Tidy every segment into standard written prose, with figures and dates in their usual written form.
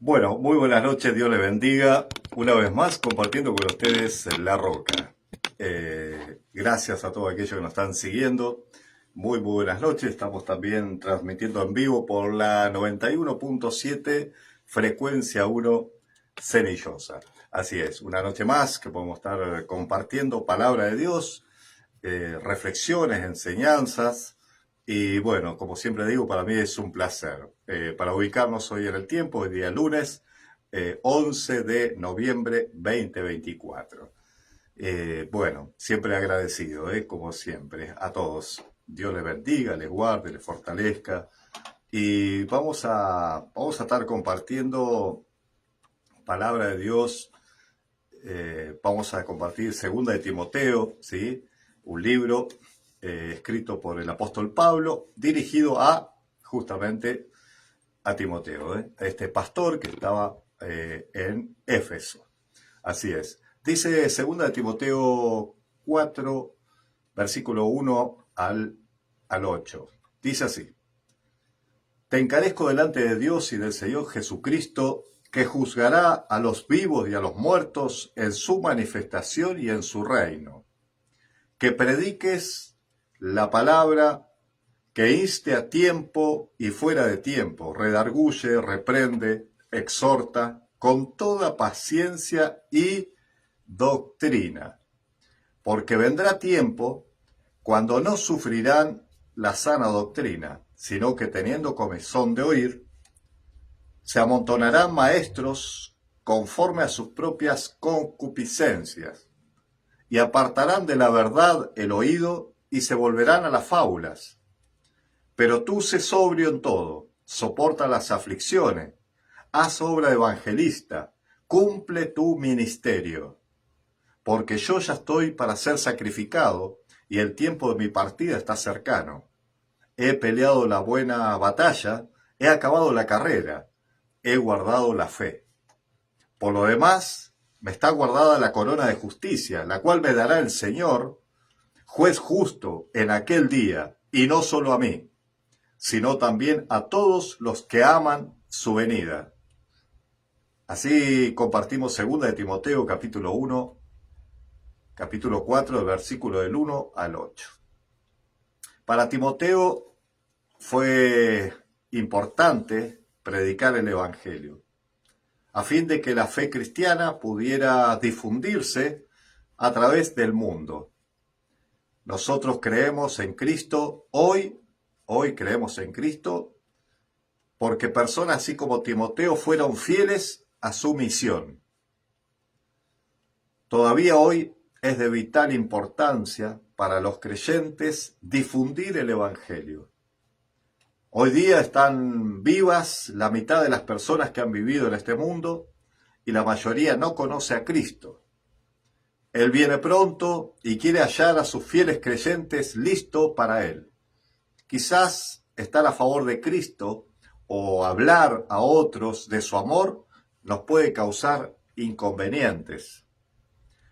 Bueno, muy buenas noches, Dios les bendiga. Una vez más, compartiendo con ustedes La Roca. Gracias a todos aquellos que nos están siguiendo. Muy buenas noches. Estamos también transmitiendo en vivo por la 91.7 frecuencia 1 Cenillosa. Así es, una noche más que podemos estar compartiendo palabra de Dios, reflexiones, enseñanzas. Y bueno, como siempre digo, para mí es un placer. Para ubicarnos hoy en el tiempo, hoy día lunes, 11 de noviembre 2024. Bueno, siempre agradecido, como siempre, a todos. Dios les bendiga, les guarde, les fortalezca. Y vamos a estar compartiendo palabra de Dios. Vamos a compartir Segunda de Timoteo, ¿sí? Un libro escrito por el apóstol Pablo, dirigido justamente a Timoteo, a este pastor que estaba en Éfeso. Así es. Dice Segunda de Timoteo 4, versículo 1 al 8. Dice así: Te encarezco delante de Dios y del Señor Jesucristo, que juzgará a los vivos y a los muertos en su manifestación y en su reino. Que prediques la palabra, que inste a tiempo y fuera de tiempo, redarguye, reprende, exhorta, con toda paciencia y doctrina. Porque vendrá tiempo cuando no sufrirán la sana doctrina, sino que teniendo comezón de oír, se amontonarán maestros conforme a sus propias concupiscencias, y apartarán de la verdad el oído y se volverán a las fábulas. Pero tú sé sobrio en todo, soporta las aflicciones, haz obra de evangelista, cumple tu ministerio, porque yo ya estoy para ser sacrificado y el tiempo de mi partida está cercano. He peleado la buena batalla, he acabado la carrera, he guardado la fe. Por lo demás, me está guardada la corona de justicia, la cual me dará el Señor, juez justo, en aquel día, y no solo a mí, sino también a todos los que aman su venida. Así compartimos 2 de Timoteo capítulo 1, capítulo 4, versículo del 1 al 8. Para Timoteo fue importante predicar el Evangelio, a fin de que la fe cristiana pudiera difundirse a través del mundo. Nosotros creemos en Cristo hoy creemos en Cristo, porque personas así como Timoteo fueron fieles a su misión. Todavía hoy es de vital importancia para los creyentes difundir el Evangelio. Hoy día están vivas la mitad de las personas que han vivido en este mundo y la mayoría no conoce a Cristo. Él viene pronto y quiere hallar a sus fieles creyentes listos para Él. Quizás estar a favor de Cristo o hablar a otros de su amor nos puede causar inconvenientes.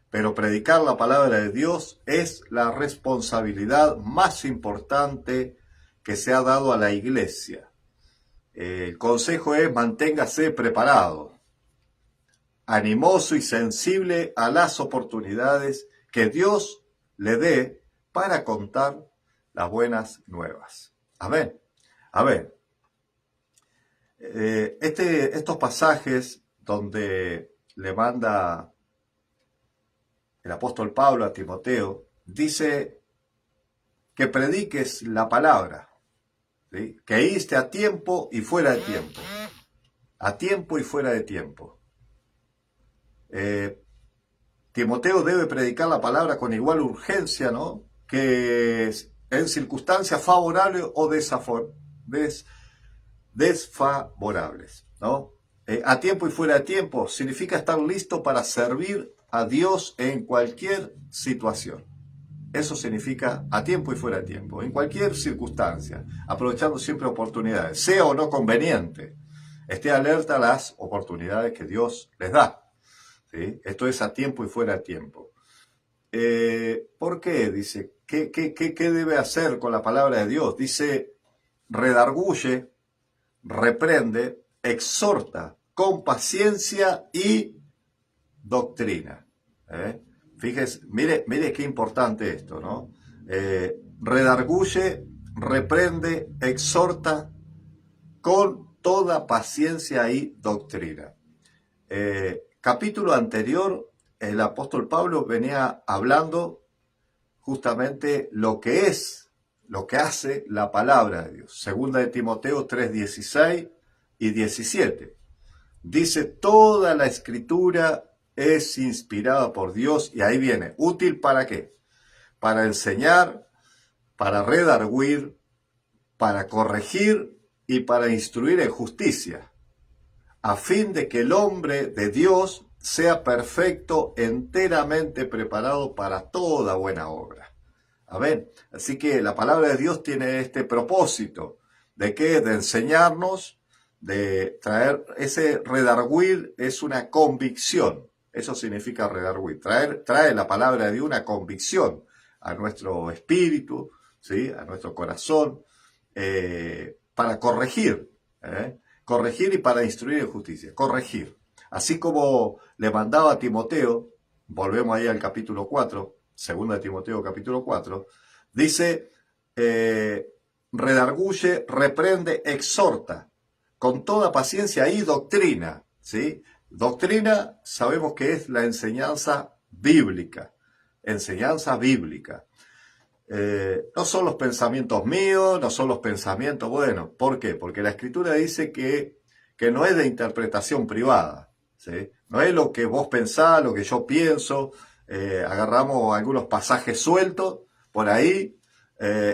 Pero predicar la palabra de Dios es la responsabilidad más importante que se ha dado a la iglesia. El consejo es: manténgase preparado, animoso y sensible a las oportunidades que Dios le dé para contar las buenas nuevas. Amén. Amén. Estos pasajes donde le manda el apóstol Pablo a Timoteo, dice que prediques la palabra, ¿sí? Que inste a tiempo y fuera de tiempo. A tiempo y fuera de tiempo. Timoteo debe predicar la palabra con igual urgencia, ¿no?, que en circunstancias favorables o desfavorables, ¿no? A tiempo y fuera de tiempo significa estar listo para servir a Dios en cualquier situación. Eso significa a tiempo y fuera de tiempo, en cualquier circunstancia, aprovechando siempre oportunidades, sea o no conveniente. Esté alerta a las oportunidades que Dios les da, ¿sí? Esto es a tiempo y fuera de tiempo. ¿Por qué? Dice, ¿qué debe hacer con la palabra de Dios? Dice, redarguye, reprende, exhorta con paciencia y doctrina. Fíjese, mire qué importante esto, ¿no? Redarguye, reprende, exhorta con toda paciencia y doctrina. Capítulo anterior, el apóstol Pablo venía hablando justamente lo que hace la palabra de Dios. Segunda de Timoteo 3:16 y 17. Dice, toda la escritura es inspirada por Dios, y ahí viene, ¿útil para qué? Para enseñar, para redarguir, para corregir y para instruir en justicia, a fin de que el hombre de Dios sea perfecto, enteramente preparado para toda buena obra. Amén. Así que la palabra de Dios tiene este propósito, ¿de qué? De enseñarnos, de traer, ese redarguir es una convicción. Eso significa redarguir. Trae la palabra de Dios una convicción a nuestro espíritu, ¿sí? A nuestro corazón, para corregir, corregir y para instruir en justicia. Corregir. Así como le mandaba a Timoteo, volvemos ahí al capítulo 4, segunda de Timoteo capítulo 4, dice, redarguye, reprende, exhorta, con toda paciencia y doctrina, ¿sí? Doctrina sabemos que es la enseñanza bíblica, no son los pensamientos míos, no son los pensamientos, bueno, ¿por qué? Porque la Escritura dice que no es de interpretación privada, ¿sí? No es lo que vos pensás, lo que yo pienso, agarramos algunos pasajes sueltos por ahí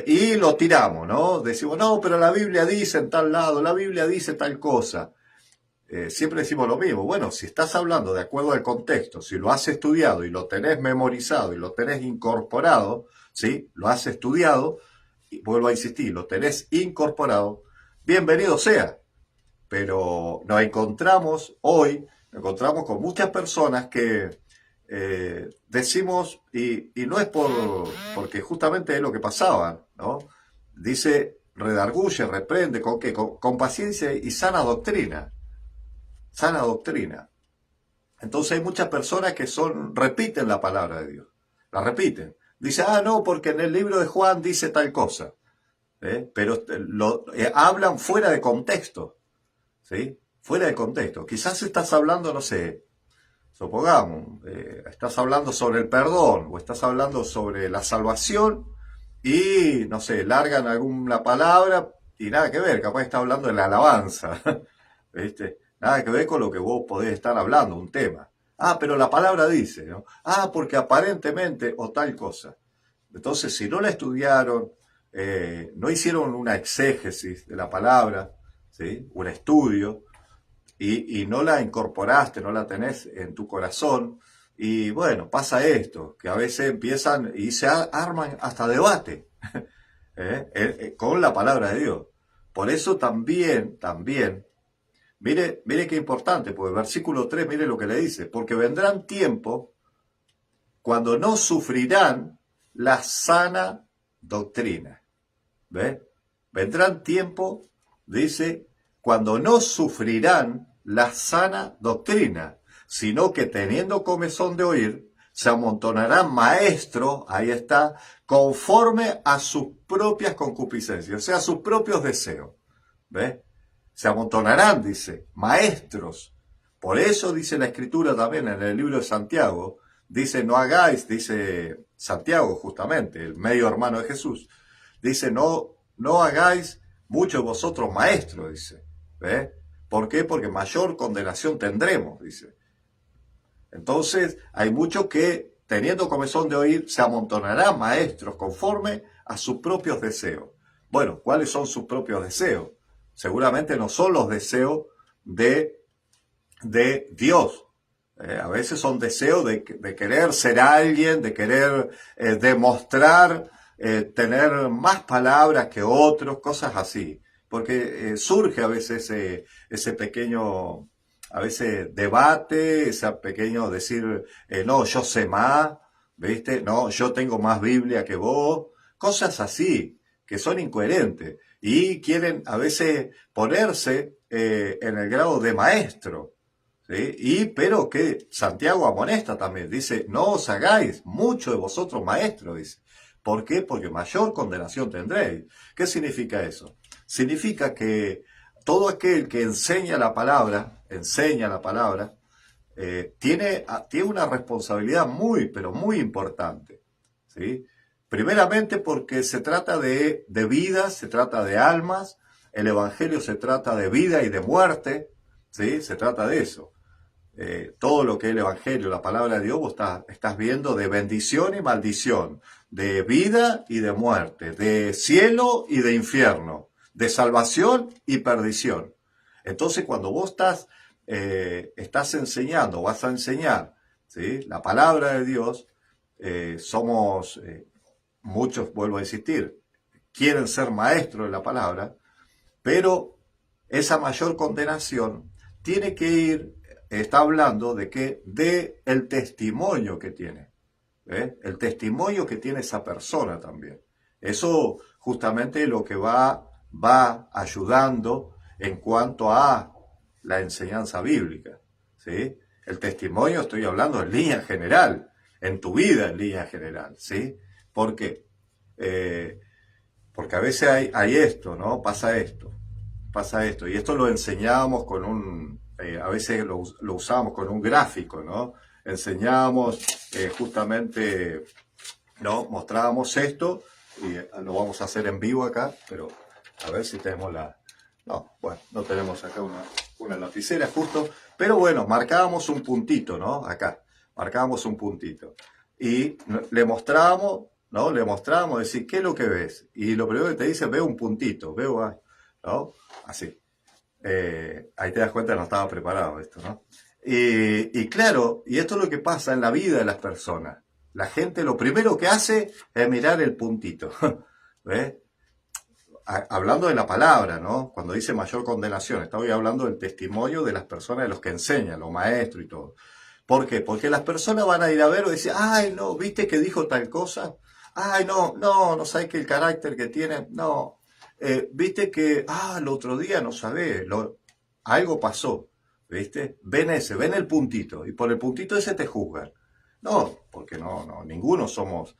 y lo tiramos, ¿no? Decimos, no, pero la Biblia dice en tal lado, la Biblia dice tal cosa. Siempre decimos lo mismo. Bueno, si estás hablando de acuerdo al contexto, si lo has estudiado y lo tenés memorizado y lo tenés incorporado, ¿sí? Lo has estudiado, y vuelvo a insistir, lo tenés incorporado, bienvenido sea. Pero nos encontramos con muchas personas que decimos, y no es porque justamente es lo que pasaba, ¿no? Dice, redarguye, reprende, ¿con qué? Con paciencia y sana doctrina. Sana doctrina. Entonces hay muchas personas que repiten la palabra de Dios. La repiten. Dice, no, porque en el libro de Juan dice tal cosa. Pero hablan fuera de contexto. ¿Sí? Fuera de contexto. Quizás estás hablando, no sé, supongamos, estás hablando sobre el perdón o estás hablando sobre la salvación y, no sé, largan alguna palabra y nada que ver, capaz está hablando de la alabanza, ¿viste? Nada que ver con lo que vos podés estar hablando, un tema. Pero la palabra dice, ¿no? Porque aparentemente o tal cosa. Entonces, si no la estudiaron, no hicieron una exégesis de la palabra, ¿sí? Un estudio, y no la incorporaste, no la tenés en tu corazón, y bueno, pasa esto, que a veces empiezan y se arman hasta debate con la palabra de Dios. Por eso también, mire qué importante, pues el versículo 3, mire lo que le dice, porque vendrán tiempos cuando no sufrirán la sana doctrina. ¿Ve? Vendrán tiempos, dice, cuando no sufrirán la sana doctrina, sino que teniendo comezón de oír, se amontonarán maestros, ahí está, conforme a sus propias concupiscencias, o sea, a sus propios deseos. ¿Ve? Se amontonarán, dice, maestros. Por eso dice la Escritura también en el libro de Santiago, dice, no hagáis, dice Santiago justamente, el medio hermano de Jesús, dice, no hagáis muchos de vosotros maestros, dice. ¿Ve? ¿Por qué? Porque mayor condenación tendremos, dice. Entonces, hay muchos que, teniendo comezón de oír, se amontonarán maestros conforme a sus propios deseos. Bueno, ¿cuáles son sus propios deseos? Seguramente no son los deseos de Dios. A veces son deseos de querer ser alguien, de querer demostrar, tener más palabras que otros, cosas así. Porque surge a veces ese pequeño, a veces debate, ese pequeño decir, no, yo sé más, ¿viste? No, yo tengo más Biblia que vos. Cosas así, que son incoherentes. Y quieren a veces ponerse en el grado de maestro. ¿sí? Pero que Santiago amonesta también, dice, no os hagáis mucho de vosotros maestros, dice. ¿Por qué? Porque mayor condenación tendréis. ¿Qué significa eso? Significa que todo aquel que enseña la palabra, tiene una responsabilidad muy, pero muy importante, ¿sí? Primeramente porque se trata de vidas, se trata de almas, el Evangelio se trata de vida y de muerte, ¿sí? Se trata de eso. Todo lo que es el Evangelio, la palabra de Dios, vos estás viendo de bendición y maldición, de vida y de muerte, de cielo y de infierno, de salvación y perdición. Entonces, cuando vos estás enseñando, vas a enseñar, ¿sí? La palabra de Dios, somos, muchos, vuelvo a insistir, quieren ser maestros de la palabra, pero esa mayor condenación tiene que ir, está hablando de que de el testimonio que tiene, ¿eh? El testimonio que tiene esa persona también. Eso justamente es lo que va ayudando en cuanto a la enseñanza bíblica, ¿sí? El testimonio, estoy hablando en línea general, en tu vida en línea general, ¿sí? ¿Por qué? Eh, Porque a veces hay esto, ¿no? Pasa esto. Y esto lo enseñábamos a veces lo usábamos con un gráfico, ¿no? Enseñábamos, justamente, ¿no? Mostrábamos esto y lo vamos a hacer en vivo acá, pero a ver si tenemos No, bueno, no tenemos acá una lapicera justo, pero bueno, marcábamos un puntito, ¿no? Acá, marcábamos un puntito. Y le mostrábamos, ¿no? Le mostrábamos, decir, ¿qué es lo que ves? Y lo primero que te dice, veo un puntito, ¿no? Así. Ahí te das cuenta, no estaba preparado esto, ¿no? Y claro, y esto es lo que pasa en la vida de las personas. La gente lo primero que hace es mirar el puntito. ¿Ves? Hablando de la palabra, ¿no? Cuando dice mayor condenación, estoy hablando del testimonio de las personas, de los que enseñan, los maestros y todo. ¿Por qué? Porque las personas van a ir a ver y decir, ay, no, ¿viste que dijo tal cosa? Ay, no sabes que el carácter que tiene, no. ¿Viste que, el otro día no sabés, algo pasó, ¿viste? Ven el puntito, y por el puntito ese te juzgan. No, porque ninguno somos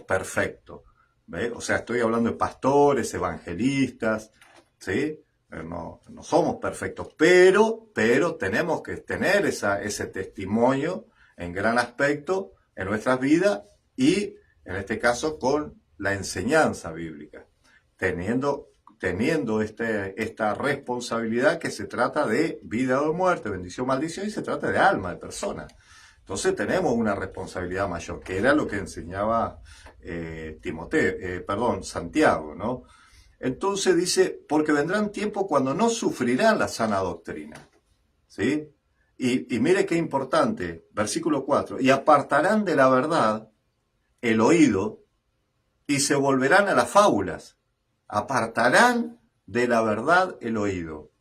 perfectos. ¿Ve? O sea, estoy hablando de pastores, evangelistas, ¿sí? No somos perfectos, pero tenemos que tener ese testimonio en gran aspecto en nuestras vidas y, en este caso, con la enseñanza bíblica, teniendo esta responsabilidad que se trata de vida o muerte, bendición o maldición, y se trata de alma, de persona. Entonces tenemos una responsabilidad mayor, que era lo que enseñaba Santiago, ¿no? Entonces dice, porque vendrán tiempos cuando no sufrirán la sana doctrina, ¿sí? Y mire qué importante, versículo 4, y apartarán de la verdad el oído y se volverán a las fábulas, apartarán de la verdad el oído.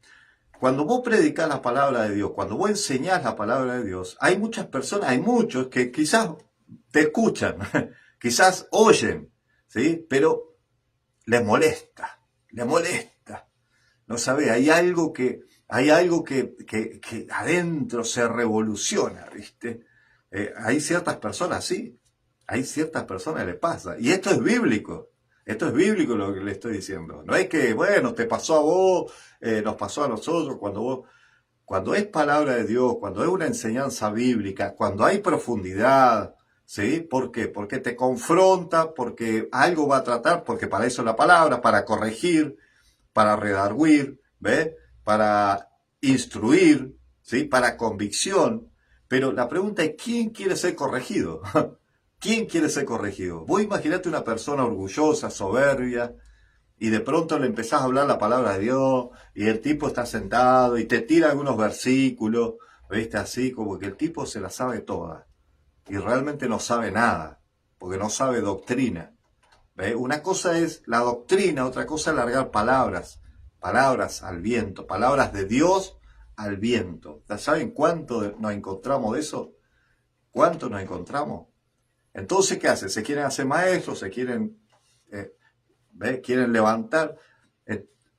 Cuando vos predicás la palabra de Dios, cuando vos enseñás la palabra de Dios, hay muchas personas, hay muchos que quizás te escuchan, quizás oyen, ¿sí? Pero les molesta. No sabés, hay algo que adentro se revoluciona, ¿viste? Hay ciertas personas, sí, hay ciertas personas que le pasa. Y esto es bíblico. Esto es bíblico lo que le estoy diciendo. No es que, bueno, te pasó a vos, nos pasó a nosotros, cuando es palabra de Dios, cuando es una enseñanza bíblica, cuando hay profundidad, ¿sí? ¿Por qué? Porque te confronta, porque algo va a tratar, porque para eso es la palabra, para corregir, para redarguir, ¿ves? Para instruir, ¿sí? Para convicción. Pero la pregunta es, ¿quién quiere ser corregido? ¿Quién quiere ser corregido? Vos imaginate una persona orgullosa, soberbia, y de pronto le empezás a hablar la palabra de Dios, y el tipo está sentado y te tira algunos versículos, ¿viste? Así como que el tipo se la sabe toda, y realmente no sabe nada, porque no sabe doctrina. ¿Ve? Una cosa es la doctrina, otra cosa es largar palabras al viento, palabras de Dios al viento. ¿Saben cuánto nos encontramos de eso? ¿Cuánto nos encontramos? Entonces, ¿qué hacen? Se quieren hacer maestros, quieren levantar.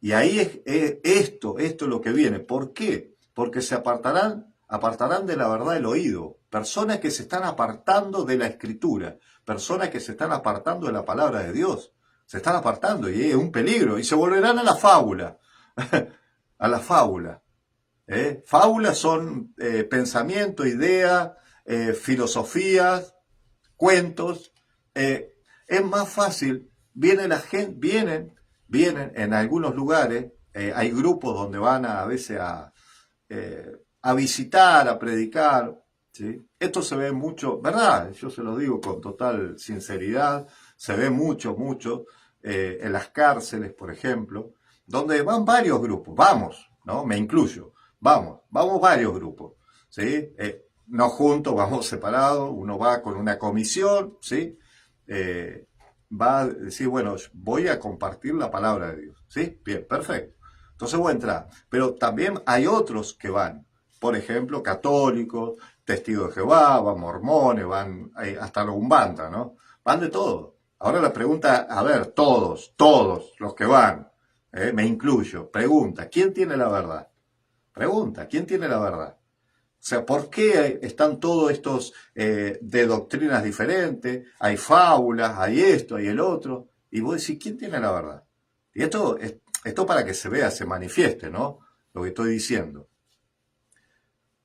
Y ahí es esto es lo que viene. ¿Por qué? Porque se apartarán apartarán de la verdad el oído. Personas que se están apartando de la Escritura, personas que se están apartando de la palabra de Dios. Se están apartando y es un peligro. Y se volverán a la fábula. A la fábula. Fábulas son pensamiento, idea, filosofías, cuentos. Es más fácil. Viene la gente, vienen en algunos lugares. Hay grupos donde van a veces a visitar, a predicar. ¿Sí? Esto se ve mucho, ¿verdad? Yo se lo digo con total sinceridad. Se ve mucho, en las cárceles, por ejemplo, donde van varios grupos. Vamos, ¿no? Me incluyo. Vamos varios grupos, ¿sí? No juntos, vamos separados, uno va con una comisión, ¿sí? Va a decir, bueno, voy a compartir la palabra de Dios, ¿sí? Bien, perfecto. Entonces voy a entrar. Pero también hay otros que van, por ejemplo, católicos, testigos de Jehová, van mormones, van hasta los umbanda, ¿no? Van de todo. Ahora la pregunta, a ver, todos los que van, me incluyo, pregunta, ¿quién tiene la verdad? Pregunta, ¿quién tiene la verdad? O sea, ¿por qué están todos estos de doctrinas diferentes? Hay fábulas, hay esto, hay el otro. Y vos decís, ¿quién tiene la verdad? Y esto para que se vea, se manifieste, ¿no? Lo que estoy diciendo.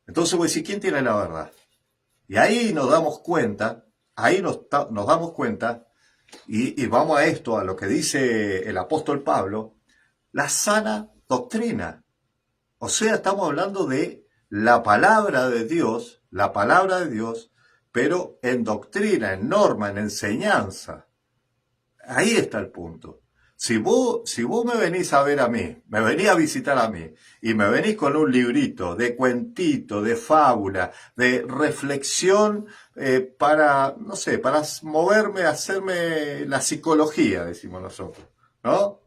Entonces vos decís, ¿quién tiene la verdad? Y ahí nos damos cuenta, nos damos cuenta, y vamos a esto, a lo que dice el apóstol Pablo, la sana doctrina. O sea, estamos hablando de la palabra de Dios, pero en doctrina, en norma, en enseñanza. Ahí está el punto. Si vos me venís a ver a mí, me venís a visitar a mí, y me venís con un librito de cuentito, de fábula, de reflexión para, no sé, para moverme, hacerme la psicología, decimos nosotros, ¿no?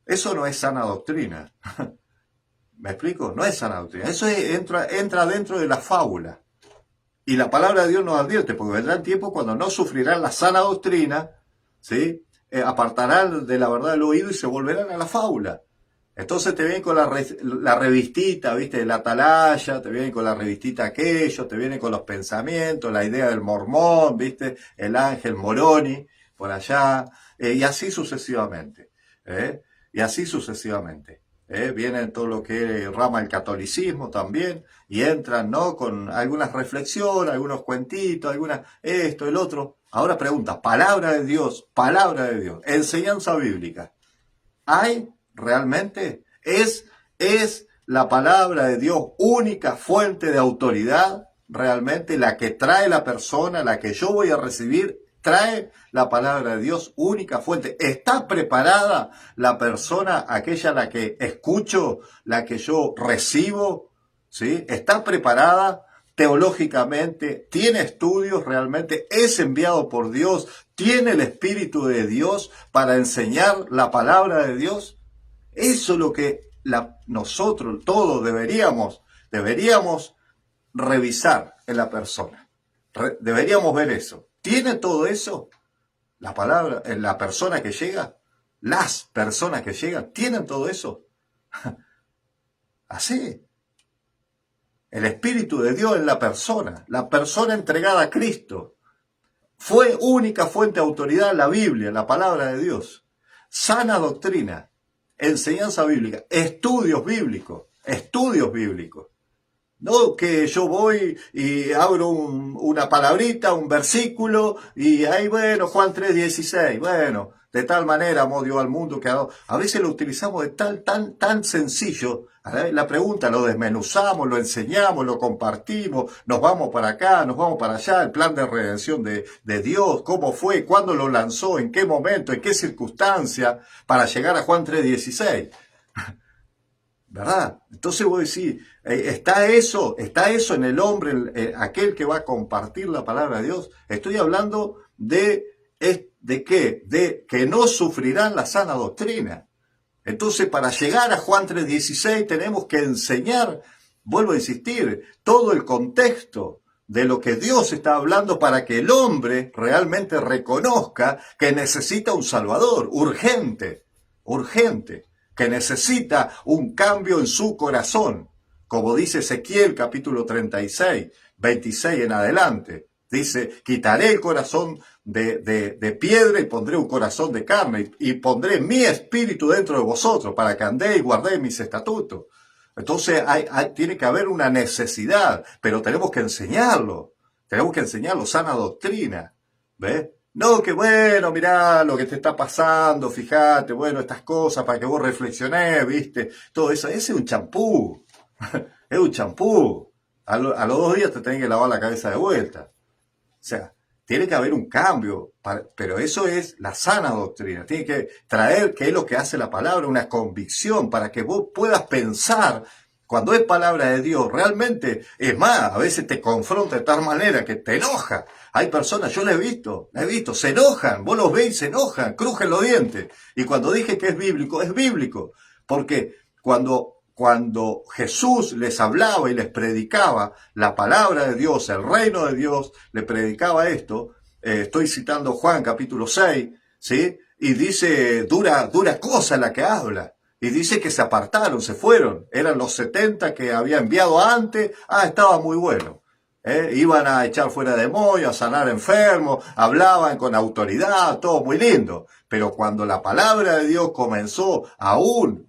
Eso no es sana doctrina. ¿Me explico? No es sana doctrina. Eso entra dentro de la fábula. Y la palabra de Dios nos advierte, porque vendrán tiempos cuando no sufrirán la sana doctrina, ¿sí? Apartarán de la verdad el oído y se volverán a la fábula. Entonces te vienen con la revistita, ¿viste? La atalaya, te vienen con la revistita aquello, te vienen con los pensamientos, la idea del mormón, ¿viste? El ángel Moroni, por allá, y así sucesivamente. Y así sucesivamente. Vienen todo lo que rama el catolicismo también, y entran, ¿no? Con algunas reflexiones, algunos cuentitos, esto, el otro. Ahora pregunta, palabra de Dios, enseñanza bíblica. ¿Hay realmente? ¿Es la palabra de Dios única fuente de autoridad realmente la que trae la persona, la que yo voy a recibir? ¿Trae la palabra de Dios única fuente? ¿Está preparada la persona, aquella a la que escucho, la que yo recibo? ¿Sí? ¿Está preparada teológicamente? ¿Tiene estudios realmente? ¿Es enviado por Dios? ¿Tiene el Espíritu de Dios para enseñar la palabra de Dios? Eso es lo que nosotros todos deberíamos revisar en la persona. Deberíamos ver eso. ¿Tiene todo eso? La palabra, la persona que llega, las personas que llegan, ¿tienen todo eso? Así. El Espíritu de Dios en la persona entregada a Cristo. Fue única fuente de autoridad la Biblia, la palabra de Dios. Sana doctrina, enseñanza bíblica, estudios bíblicos. No que yo voy y abro una palabrita, un versículo, y ahí, bueno, Juan 3:16, bueno, de tal manera amó Dios al mundo que a veces lo utilizamos de tan sencillo. La pregunta lo desmenuzamos, lo enseñamos, lo compartimos, nos vamos para acá, nos vamos para allá, el plan de redención de Dios, cómo fue, cuándo lo lanzó, en qué momento, en qué circunstancia, para llegar a Juan 3:16. ¿Verdad? Entonces vos decís, ¿está eso en el hombre, aquel que va a compartir la palabra de Dios? Estoy hablando ¿de qué? De que no sufrirán la sana doctrina. Entonces, para llegar a Juan 3:16 tenemos que enseñar, vuelvo a insistir, todo el contexto de lo que Dios está hablando para que el hombre realmente reconozca que necesita un Salvador, urgente, que necesita un cambio en su corazón. como dice Ezequiel capítulo 36, 26 en adelante. Dice, quitaré el corazón de piedra y pondré un corazón de carne y pondré mi espíritu dentro de vosotros para que andéis y guardéis mis estatutos. Entonces tiene que haber una necesidad, pero tenemos que enseñarlo. Tenemos que enseñarlo, sana doctrina. ¿Ves? No, que bueno, mirá lo que te está pasando, fíjate, bueno, estas cosas para que vos reflexionés, ¿viste? Todo eso, ese es un champú. Es un champú. A los 2 días te tenés que lavar la cabeza de vuelta. O sea, tiene que haber un cambio, pero eso es la sana doctrina. Tiene que traer, que es lo que hace la palabra, una convicción para que vos puedas pensar. Cuando es palabra de Dios, realmente, es más, a veces te confronta de tal manera que te enoja. Hay personas, yo la he visto, se enojan, vos los veis, se enojan, crujen los dientes. Y cuando dije que es bíblico, porque cuando Jesús les hablaba y les predicaba la palabra de Dios, el reino de Dios, le predicaba esto, estoy citando Juan capítulo 6, ¿sí? Y dice, dura cosa la que habla. Y dice que se apartaron, se fueron. Eran los 70 que había enviado antes. Estaba muy bueno. Iban a echar fuera demonios, a sanar enfermos, hablaban con autoridad, todo muy lindo. Pero cuando la palabra de Dios comenzó aún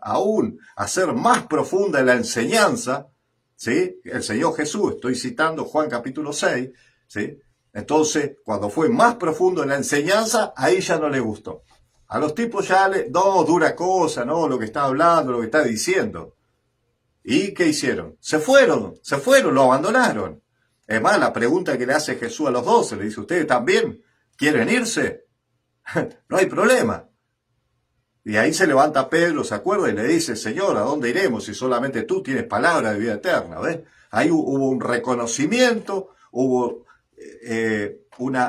a ser más profunda en la enseñanza, ¿sí? El Señor Jesús, estoy citando Juan capítulo 6, ¿sí? Entonces, cuando fue más profundo en la enseñanza, ahí ya no le gustó. A los tipos ya no, dura cosa, no, lo que está hablando, lo que está diciendo. ¿Y qué hicieron? Se fueron, lo abandonaron. Es más, la pregunta que le hace Jesús a los 12, le dice, ¿ustedes también quieren irse? No hay problema. Y ahí se levanta Pedro, ¿se acuerda? Y le dice, Señor, ¿a dónde iremos si solamente tú tienes palabra de vida eterna? ¿Ves? Ahí hubo un reconocimiento, hubo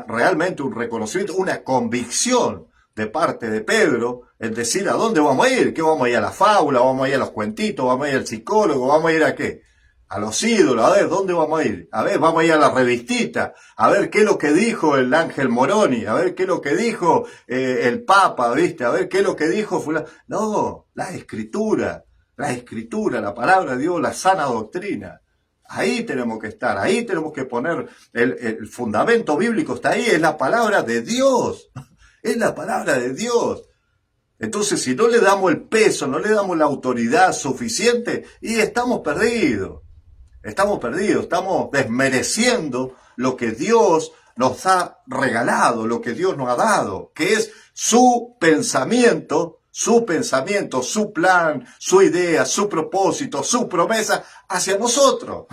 realmente un reconocimiento, una convicción de parte de Pedro, en decir a dónde vamos a ir, ¿qué vamos a ir a la fábula, vamos a ir a los cuentitos, vamos a ir al psicólogo, vamos a ir a qué? A los ídolos, a ver, ¿dónde vamos a ir? A ver, vamos a ir a la revistita, a ver qué es lo que dijo el Ángel Moroni, a ver qué es lo que dijo el Papa, ¿viste? A ver qué es lo que dijo fulano. No, la escritura, la palabra de Dios, la sana doctrina. Ahí tenemos que estar, ahí tenemos que poner el fundamento bíblico, está ahí, es la palabra de Dios. Es la palabra de Dios. Entonces, si no le damos el peso, no le damos la autoridad suficiente, y estamos perdidos, estamos desmereciendo lo que Dios nos ha regalado, lo que Dios nos ha dado, que es su pensamiento, su plan, su idea, su propósito, su promesa hacia nosotros.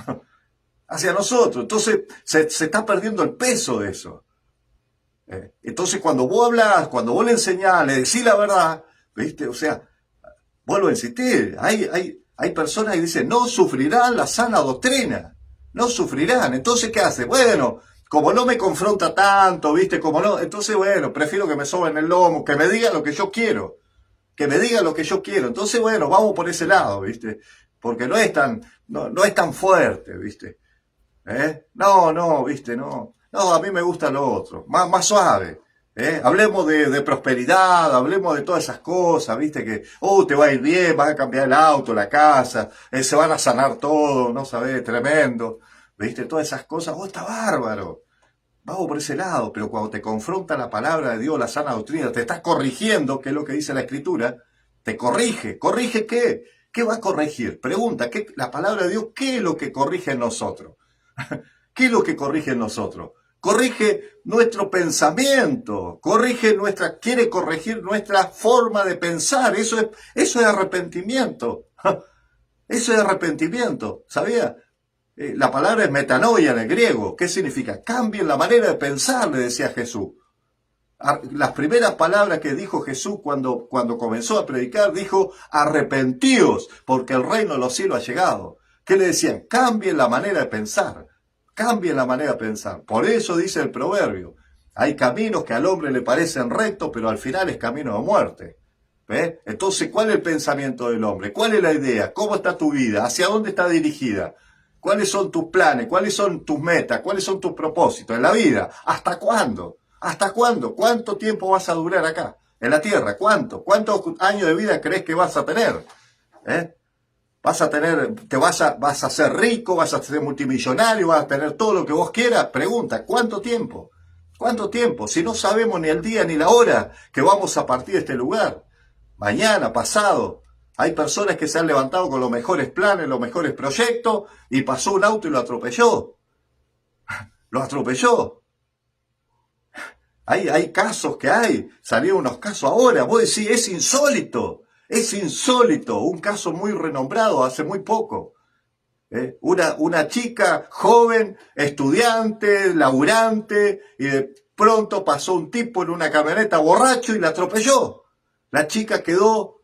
Hacia nosotros. Entonces, se está perdiendo el peso de eso. Entonces, cuando vos hablás, cuando vos le enseñás, le decís la verdad, ¿viste? O sea, vuelvo a insistir, hay personas que dicen, no sufrirán la sana doctrina, no sufrirán. Entonces, ¿qué hace? Bueno, como no me confronta tanto, ¿viste? Como no, entonces, bueno, prefiero que me soben el lomo, que me diga lo que yo quiero, Entonces, bueno, vamos por ese lado, ¿viste? Porque no es tan fuerte, ¿viste? No, ¿viste? No, a mí me gusta lo otro, más suave. Hablemos de prosperidad, hablemos de todas esas cosas, viste que, te va a ir bien, vas a cambiar el auto, la casa, se van a sanar todo, no sabés, tremendo, viste, todas esas cosas, está bárbaro. Vamos por ese lado, pero cuando te confronta la palabra de Dios, la sana doctrina, te estás corrigiendo, que es lo que dice la Escritura, te corrige. ¿Corrige qué? ¿Qué va a corregir? Pregunta, la palabra de Dios, ¿qué es lo que corrige en nosotros? ¿Qué es lo que corrige en nosotros? Corrige nuestro pensamiento, quiere corregir nuestra forma de pensar. Eso es arrepentimiento. Eso es arrepentimiento, ¿sabía? La palabra es metanoia en el griego. ¿Qué significa? Cambien la manera de pensar, le decía Jesús. Las primeras palabras que dijo Jesús cuando comenzó a predicar, dijo, arrepentíos, porque el reino de los cielos ha llegado. ¿Qué le decían? Cambien la manera de pensar. Cambien la manera de pensar. Por eso dice el proverbio, hay caminos que al hombre le parecen rectos, pero al final es camino de muerte. ¿Ves? Entonces, ¿cuál es el pensamiento del hombre? ¿Cuál es la idea? ¿Cómo está tu vida? ¿Hacia dónde está dirigida? ¿Cuáles son tus planes? ¿Cuáles son tus metas? ¿Cuáles son tus propósitos en la vida? ¿Hasta cuándo? ¿Hasta cuándo? ¿Cuánto tiempo vas a durar acá? En la tierra, ¿cuánto? ¿Cuántos años de vida crees que vas a tener? vas a ser rico, vas a ser multimillonario, vas a tener todo lo que vos quieras. Pregunta, ¿cuánto tiempo? ¿Cuánto tiempo? Si no sabemos ni el día ni la hora que vamos a partir de este lugar. Mañana, pasado. Hay personas que se han levantado con los mejores planes, los mejores proyectos, y pasó un auto y lo atropelló. Lo atropelló. Hay casos que salieron unos casos ahora. Vos decís, es insólito. Un caso muy renombrado hace muy poco. Una chica joven, estudiante, laburante, y de pronto pasó un tipo en una camioneta borracho y la atropelló. La chica quedó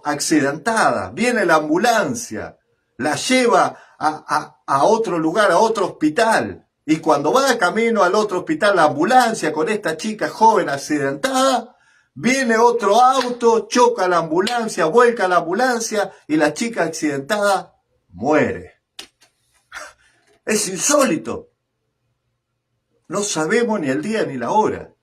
accidentada. Viene la ambulancia, la lleva a otro lugar, a otro hospital. Y cuando va de camino al otro hospital, la ambulancia con esta chica joven accidentada, viene otro auto, choca la ambulancia, vuelca la ambulancia y la chica accidentada muere. Es insólito. No sabemos ni el día ni la hora.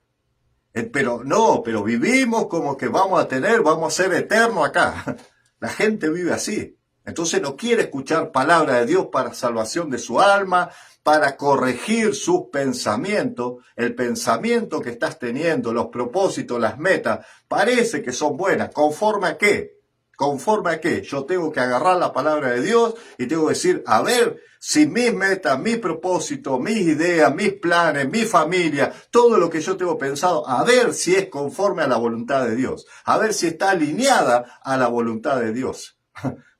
Pero vivimos como que vamos a ser eternos acá. La gente vive así. Entonces no quiere escuchar palabra de Dios para salvación de su alma, para corregir sus pensamientos. El pensamiento que estás teniendo, los propósitos, las metas, parece que son buenas. ¿Conforme a qué? ¿Conforme a qué? Yo tengo que agarrar la palabra de Dios y tengo que decir, a ver si mis metas, mis propósitos, mis ideas, mis planes, mi familia, todo lo que yo tengo pensado, a ver si es conforme a la voluntad de Dios. A ver si está alineada a la voluntad de Dios.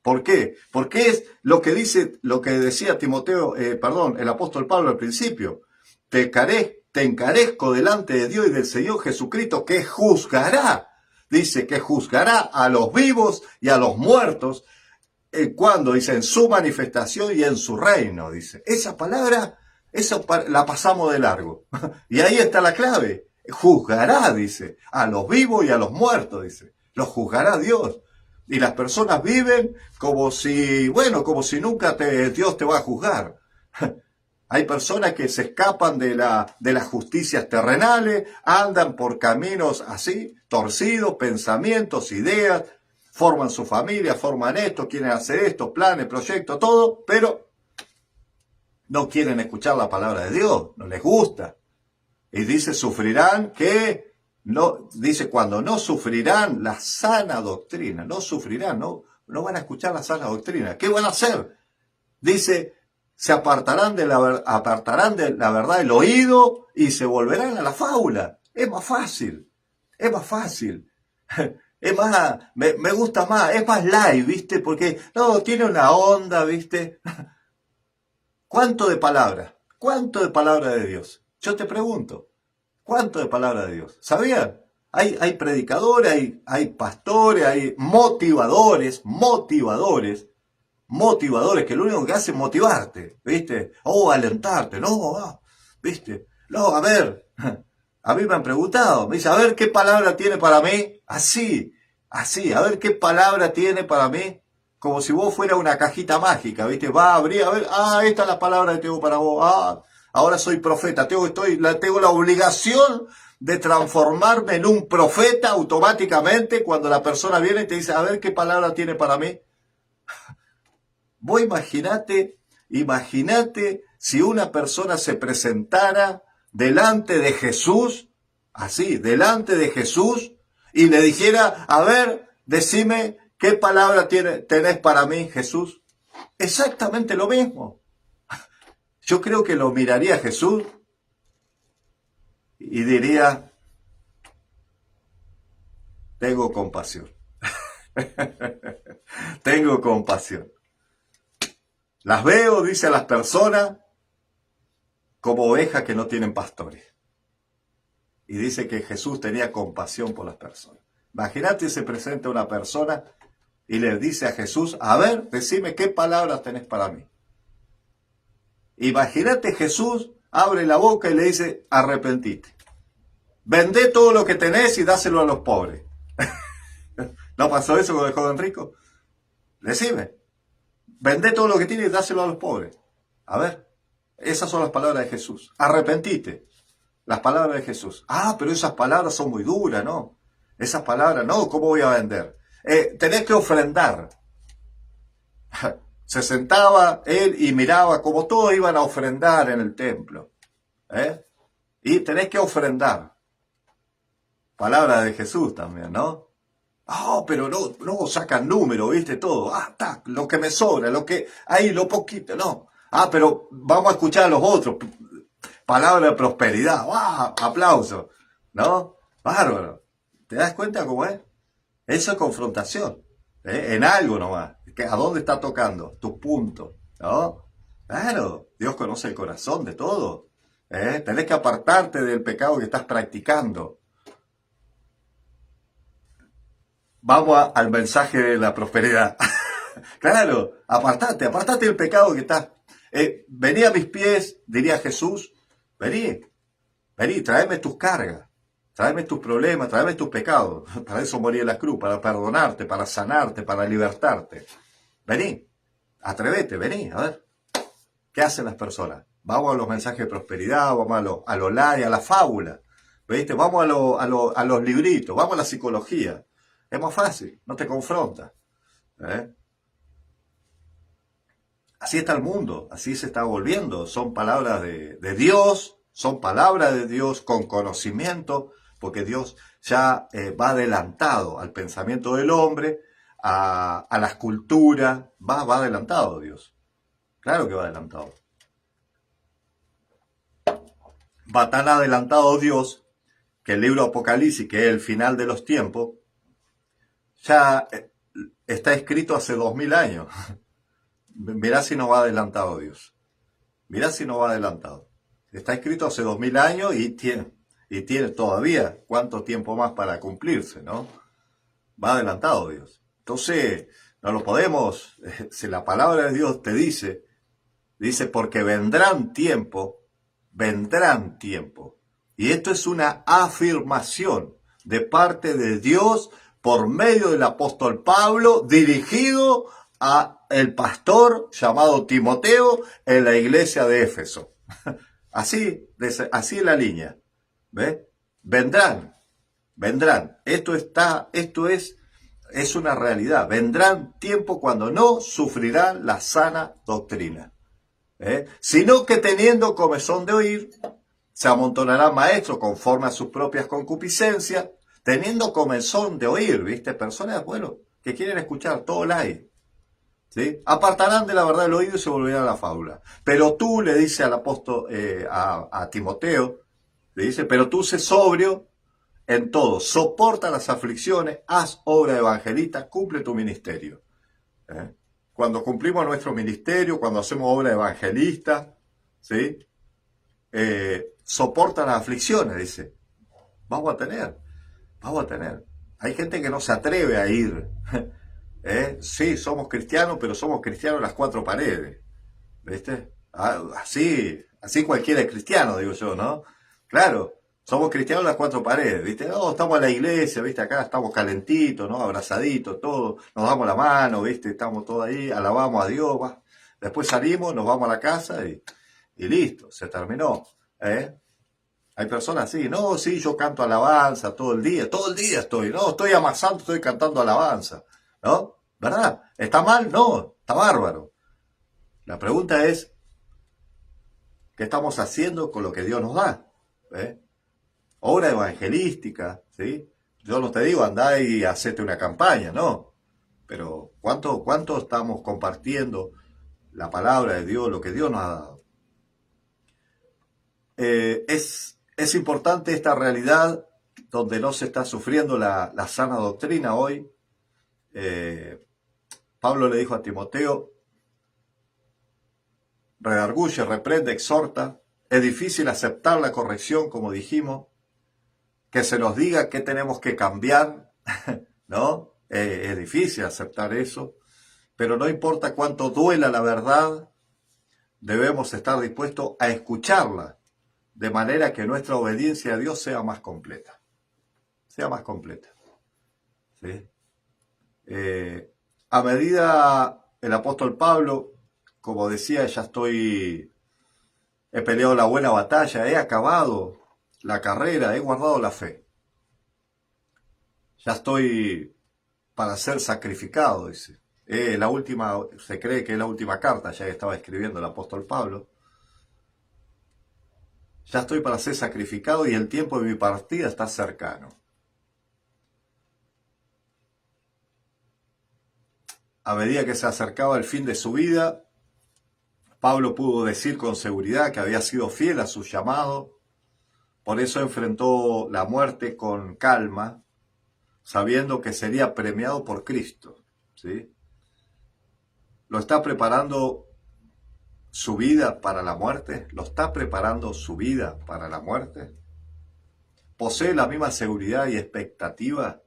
¿Por qué? Porque es lo que decía el apóstol Pablo al principio. Te encarezco delante de Dios y del Señor Jesucristo, que juzgará. Dice que juzgará a los vivos y a los muertos. ¿Cuándo? Dice, en su manifestación y en su reino, dice. Esa palabra, la pasamos de largo. Y ahí está la clave. Juzgará, dice, a los vivos y a los muertos, dice. Los juzgará Dios. Y las personas viven como si nunca Dios te va a juzgar. Hay personas que se escapan de las justicias terrenales, andan por caminos así, torcidos, pensamientos, ideas, forman su familia, forman esto, quieren hacer esto, planes, proyectos, todo, pero no quieren escuchar la palabra de Dios, no les gusta. Y dice, cuando no sufrirán la sana doctrina, no van a escuchar la sana doctrina. ¿Qué van a hacer? Dice, se apartarán de la verdad el oído y se volverán a la fábula. Es más fácil. Es más, me gusta más, es más live, ¿viste? Porque, tiene una onda, ¿viste? ¿Cuánto de palabra de Dios? Yo te pregunto, ¿cuánto de palabra de Dios? ¿Sabían? Hay predicadores, hay pastores, hay motivadores, que lo único que hacen es motivarte, ¿viste? Alentarte, ¿viste? A ver, a mí me han preguntado, me dice, a ver qué palabra tiene para mí, así, a ver qué palabra tiene para mí, como si vos fuera una cajita mágica, ¿viste? Va a abrir, a ver, esta es la palabra que tengo para vos, ahora soy profeta, tengo la obligación de transformarme en un profeta automáticamente cuando la persona viene y te dice, a ver qué palabra tiene para mí. Vos imagínate si una persona se presentara delante de Jesús, y le dijera, a ver, decime qué palabra tenés para mí, Jesús. Exactamente lo mismo. Yo creo que lo miraría Jesús y diría, tengo compasión. Tengo compasión. Las veo, dice, a las personas como ovejas que no tienen pastores. Y dice que Jesús tenía compasión por las personas. Imagínate, se presenta una persona y le dice a Jesús, a ver, decime qué palabras tenés para mí. Imagínate, Jesús abre la boca y le dice, arrepentite. Vendé todo lo que tenés y dáselo a los pobres. ¿No pasó eso con el joven rico? Decime. Vendé todo lo que tienes y dáselo a los pobres. A ver, esas son las palabras de Jesús. Arrepentite. Las palabras de Jesús. Pero esas palabras son muy duras, ¿no? Esas palabras, no, ¿cómo voy a vender? Tenés que ofrendar. Se sentaba él y miraba como todos iban a ofrendar en el templo. ¿Eh? Y tenés que ofrendar. Palabra de Jesús también, ¿no? Ah, pero no sacan número, ¿viste? Todo. Ah, está, lo que me sobra, lo que ahí, lo poquito, no. Ah, pero vamos a escuchar a los otros. Palabra de prosperidad. ¡Ah! Aplauso. ¿No? Bárbaro. ¿Te das cuenta cómo es? Eso es confrontación. En algo nomás. ¿A dónde está tocando? Tu punto. ¿No? Claro. Dios conoce el corazón de todo. Tenés que apartarte del pecado que estás practicando. Vamos al mensaje de la prosperidad. Claro, apartate del pecado que estás. Vení a mis pies, diría Jesús. Vení, tráeme tus cargas. Tráeme tus problemas, tráeme tus pecados. Para eso morí en la cruz, para perdonarte, para sanarte, para libertarte. Vení, atrévete, vení, a ver. ¿Qué hacen las personas? Vamos a los mensajes de prosperidad, vamos a los likes, a la fábula. ¿Viste? Vamos a los libritos, vamos a la psicología. Es más fácil, no te confronta. ¿Eh? Así está el mundo, así se está volviendo. Son palabras de Dios, son palabras de Dios con conocimiento, porque Dios ya va adelantado al pensamiento del hombre, a las culturas, va adelantado Dios. Claro que va adelantado. Va tan adelantado Dios que el libro Apocalipsis, que es el final de los tiempos, ya está escrito hace 2000 años. Mirá si no va adelantado Dios. Mirá si no va adelantado. Está escrito hace 2000 años y tiene todavía cuánto tiempo más para cumplirse, ¿no? Va adelantado Dios. Entonces, no lo podemos, si la palabra de Dios te dice porque vendrán tiempo. Y esto es una afirmación de parte de Dios por medio del apóstol Pablo, dirigido a el pastor llamado Timoteo en la iglesia de Éfeso. Así es la línea. ¿Ves? Vendrán. Esto es una realidad. Vendrán tiempo cuando no sufrirán la sana doctrina. Sino que teniendo comezón de oír, se amontonarán maestros conforme a sus propias concupiscencias, teniendo comezón de oír, ¿viste? Personas, bueno, que quieren escuchar, todo like, ¿sí? Apartarán de la verdad el oído y se volverán a la fábula. Pero tú, le dice al apóstol, a Timoteo, le dice, pero tú sé sobrio en todo, soporta las aflicciones, haz obra evangelista, cumple tu ministerio. Cuando cumplimos nuestro ministerio, cuando hacemos obra evangelista, ¿sí? Soporta las aflicciones, dice. Vamos a tener. Hay gente que no se atreve a ir. Sí, somos cristianos, pero somos cristianos en las cuatro paredes. ¿Viste? Así cualquiera es cristiano, digo yo, ¿no? Claro, somos cristianos en las cuatro paredes, ¿viste? No, estamos en la iglesia, ¿viste? Acá estamos calentitos, ¿no? Abrazaditos, todos, nos damos la mano, ¿viste? Estamos todos ahí, alabamos a Dios, ¿va? Después salimos, nos vamos a la casa y listo, se terminó. Hay personas así, no, sí, yo canto alabanza todo el día estoy, no, estoy amasando, estoy cantando alabanza, ¿no? ¿Verdad? ¿Está mal? No, está bárbaro. La pregunta es, ¿qué estamos haciendo con lo que Dios nos da? Obra evangelística, ¿sí? Yo no te digo, andá y hacete una campaña, no. Pero ¿cuánto estamos compartiendo la palabra de Dios, lo que Dios nos ha dado? Es importante esta realidad donde no se está sufriendo la sana doctrina hoy. Pablo le dijo a Timoteo, redarguye, reprende, exhorta. Es difícil aceptar la corrección, como dijimos, que se nos diga qué tenemos que cambiar, ¿no? Es difícil aceptar eso, pero no importa cuánto duela la verdad, debemos estar dispuestos a escucharla, de manera que nuestra obediencia a Dios sea más completa. ¿Sí? A medida, el apóstol Pablo, como decía, he peleado la buena batalla, he acabado la carrera, he guardado la fe. Ya estoy para ser sacrificado, dice. La última, se cree que es la última carta ya que estaba escribiendo el apóstol Pablo. Ya estoy para ser sacrificado y el tiempo de mi partida está cercano. A medida que se acercaba el fin de su vida, Pablo pudo decir con seguridad que había sido fiel a su llamado. Por eso enfrentó la muerte con calma, sabiendo que sería premiado por Cristo, ¿sí? ¿Lo está preparando su vida para la muerte? ¿Lo está preparando su vida para la muerte? ¿Posee la misma seguridad y expectativa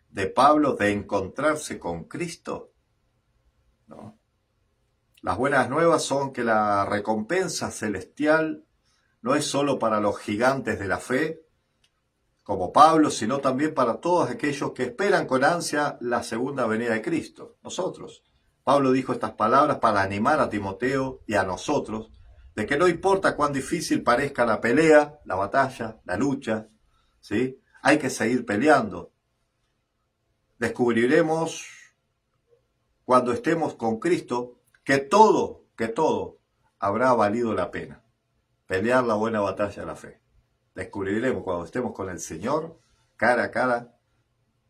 de Pablo de encontrarse con Cristo? ¿No? Las buenas nuevas son que la recompensa celestial no es solo para los gigantes de la fe, como Pablo, sino también para todos aquellos que esperan con ansia la segunda venida de Cristo, nosotros. Pablo dijo estas palabras para animar a Timoteo y a nosotros, de que no importa cuán difícil parezca la pelea, la batalla, la lucha, ¿sí? Hay que seguir peleando. Descubriremos cuando estemos con Cristo que todo habrá valido la pena. Pelear la buena batalla de la fe. Descubriremos cuando estemos con el Señor, cara a cara,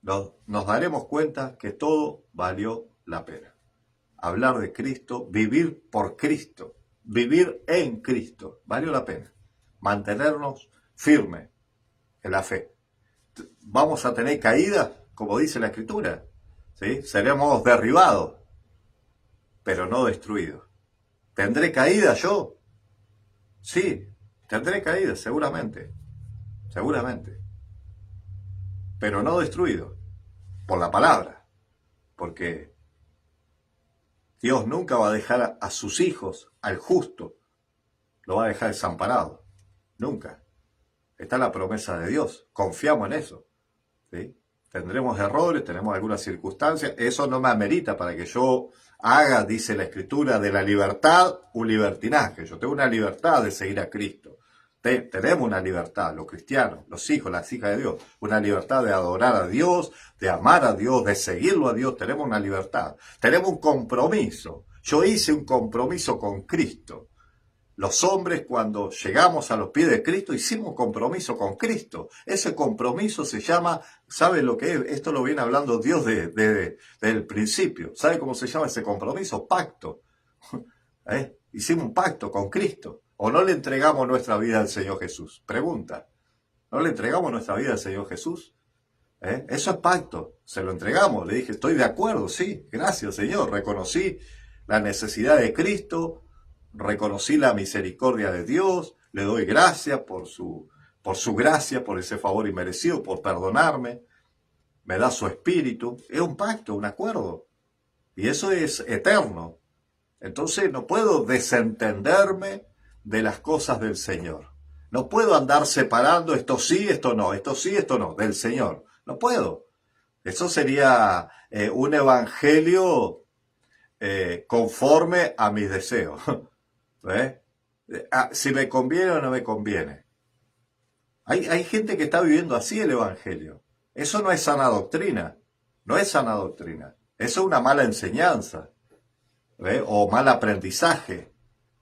nos daremos cuenta que todo valió la pena. Hablar de Cristo, vivir por Cristo, vivir en Cristo, valió la pena. Mantenernos firmes en la fe. Vamos a tener caídas, como dice la Escritura, ¿sí? Seremos derribados, pero no destruidos. ¿Tendré caída yo? Sí, tendré caída, seguramente, pero no destruido por la palabra, porque Dios nunca va a dejar a sus hijos, al justo, lo va a dejar desamparado, nunca. Está la promesa de Dios, confiamos en eso, ¿sí? Tendremos errores, tenemos algunas circunstancias, eso no me amerita para que yo haga, dice la Escritura, de la libertad un libertinaje. Yo tengo una libertad de seguir a Cristo. Tenemos una libertad, los cristianos, los hijos, las hijas de Dios, una libertad de adorar a Dios, de amar a Dios, de seguirlo a Dios. Tenemos una libertad, tenemos un compromiso. Yo hice un compromiso con Cristo. Los hombres, cuando llegamos a los pies de Cristo, hicimos un compromiso con Cristo. Ese compromiso se llama, ¿sabe lo que es? Esto lo viene hablando Dios desde el principio. ¿Sabe cómo se llama ese compromiso? Pacto. Hicimos un pacto con Cristo. ¿O no le entregamos nuestra vida al Señor Jesús? Pregunta. ¿No le entregamos nuestra vida al Señor Jesús? Eso es pacto. Se lo entregamos. Le dije, estoy de acuerdo, sí. Gracias, Señor. Reconocí la necesidad de Cristo. Reconocí la misericordia de Dios, le doy gracias por su gracia, por ese favor inmerecido, por perdonarme, me da su espíritu. Es un pacto, un acuerdo, y eso es eterno. Entonces no puedo desentenderme de las cosas del Señor. No puedo andar separando esto sí, esto no, esto sí, esto no, del Señor. No puedo. Eso sería un evangelio conforme a mis deseos. Si me conviene o no me conviene. Hay gente que está viviendo así el evangelio. Eso no es sana doctrina. No es sana doctrina. Eso es una mala enseñanza. O mal aprendizaje.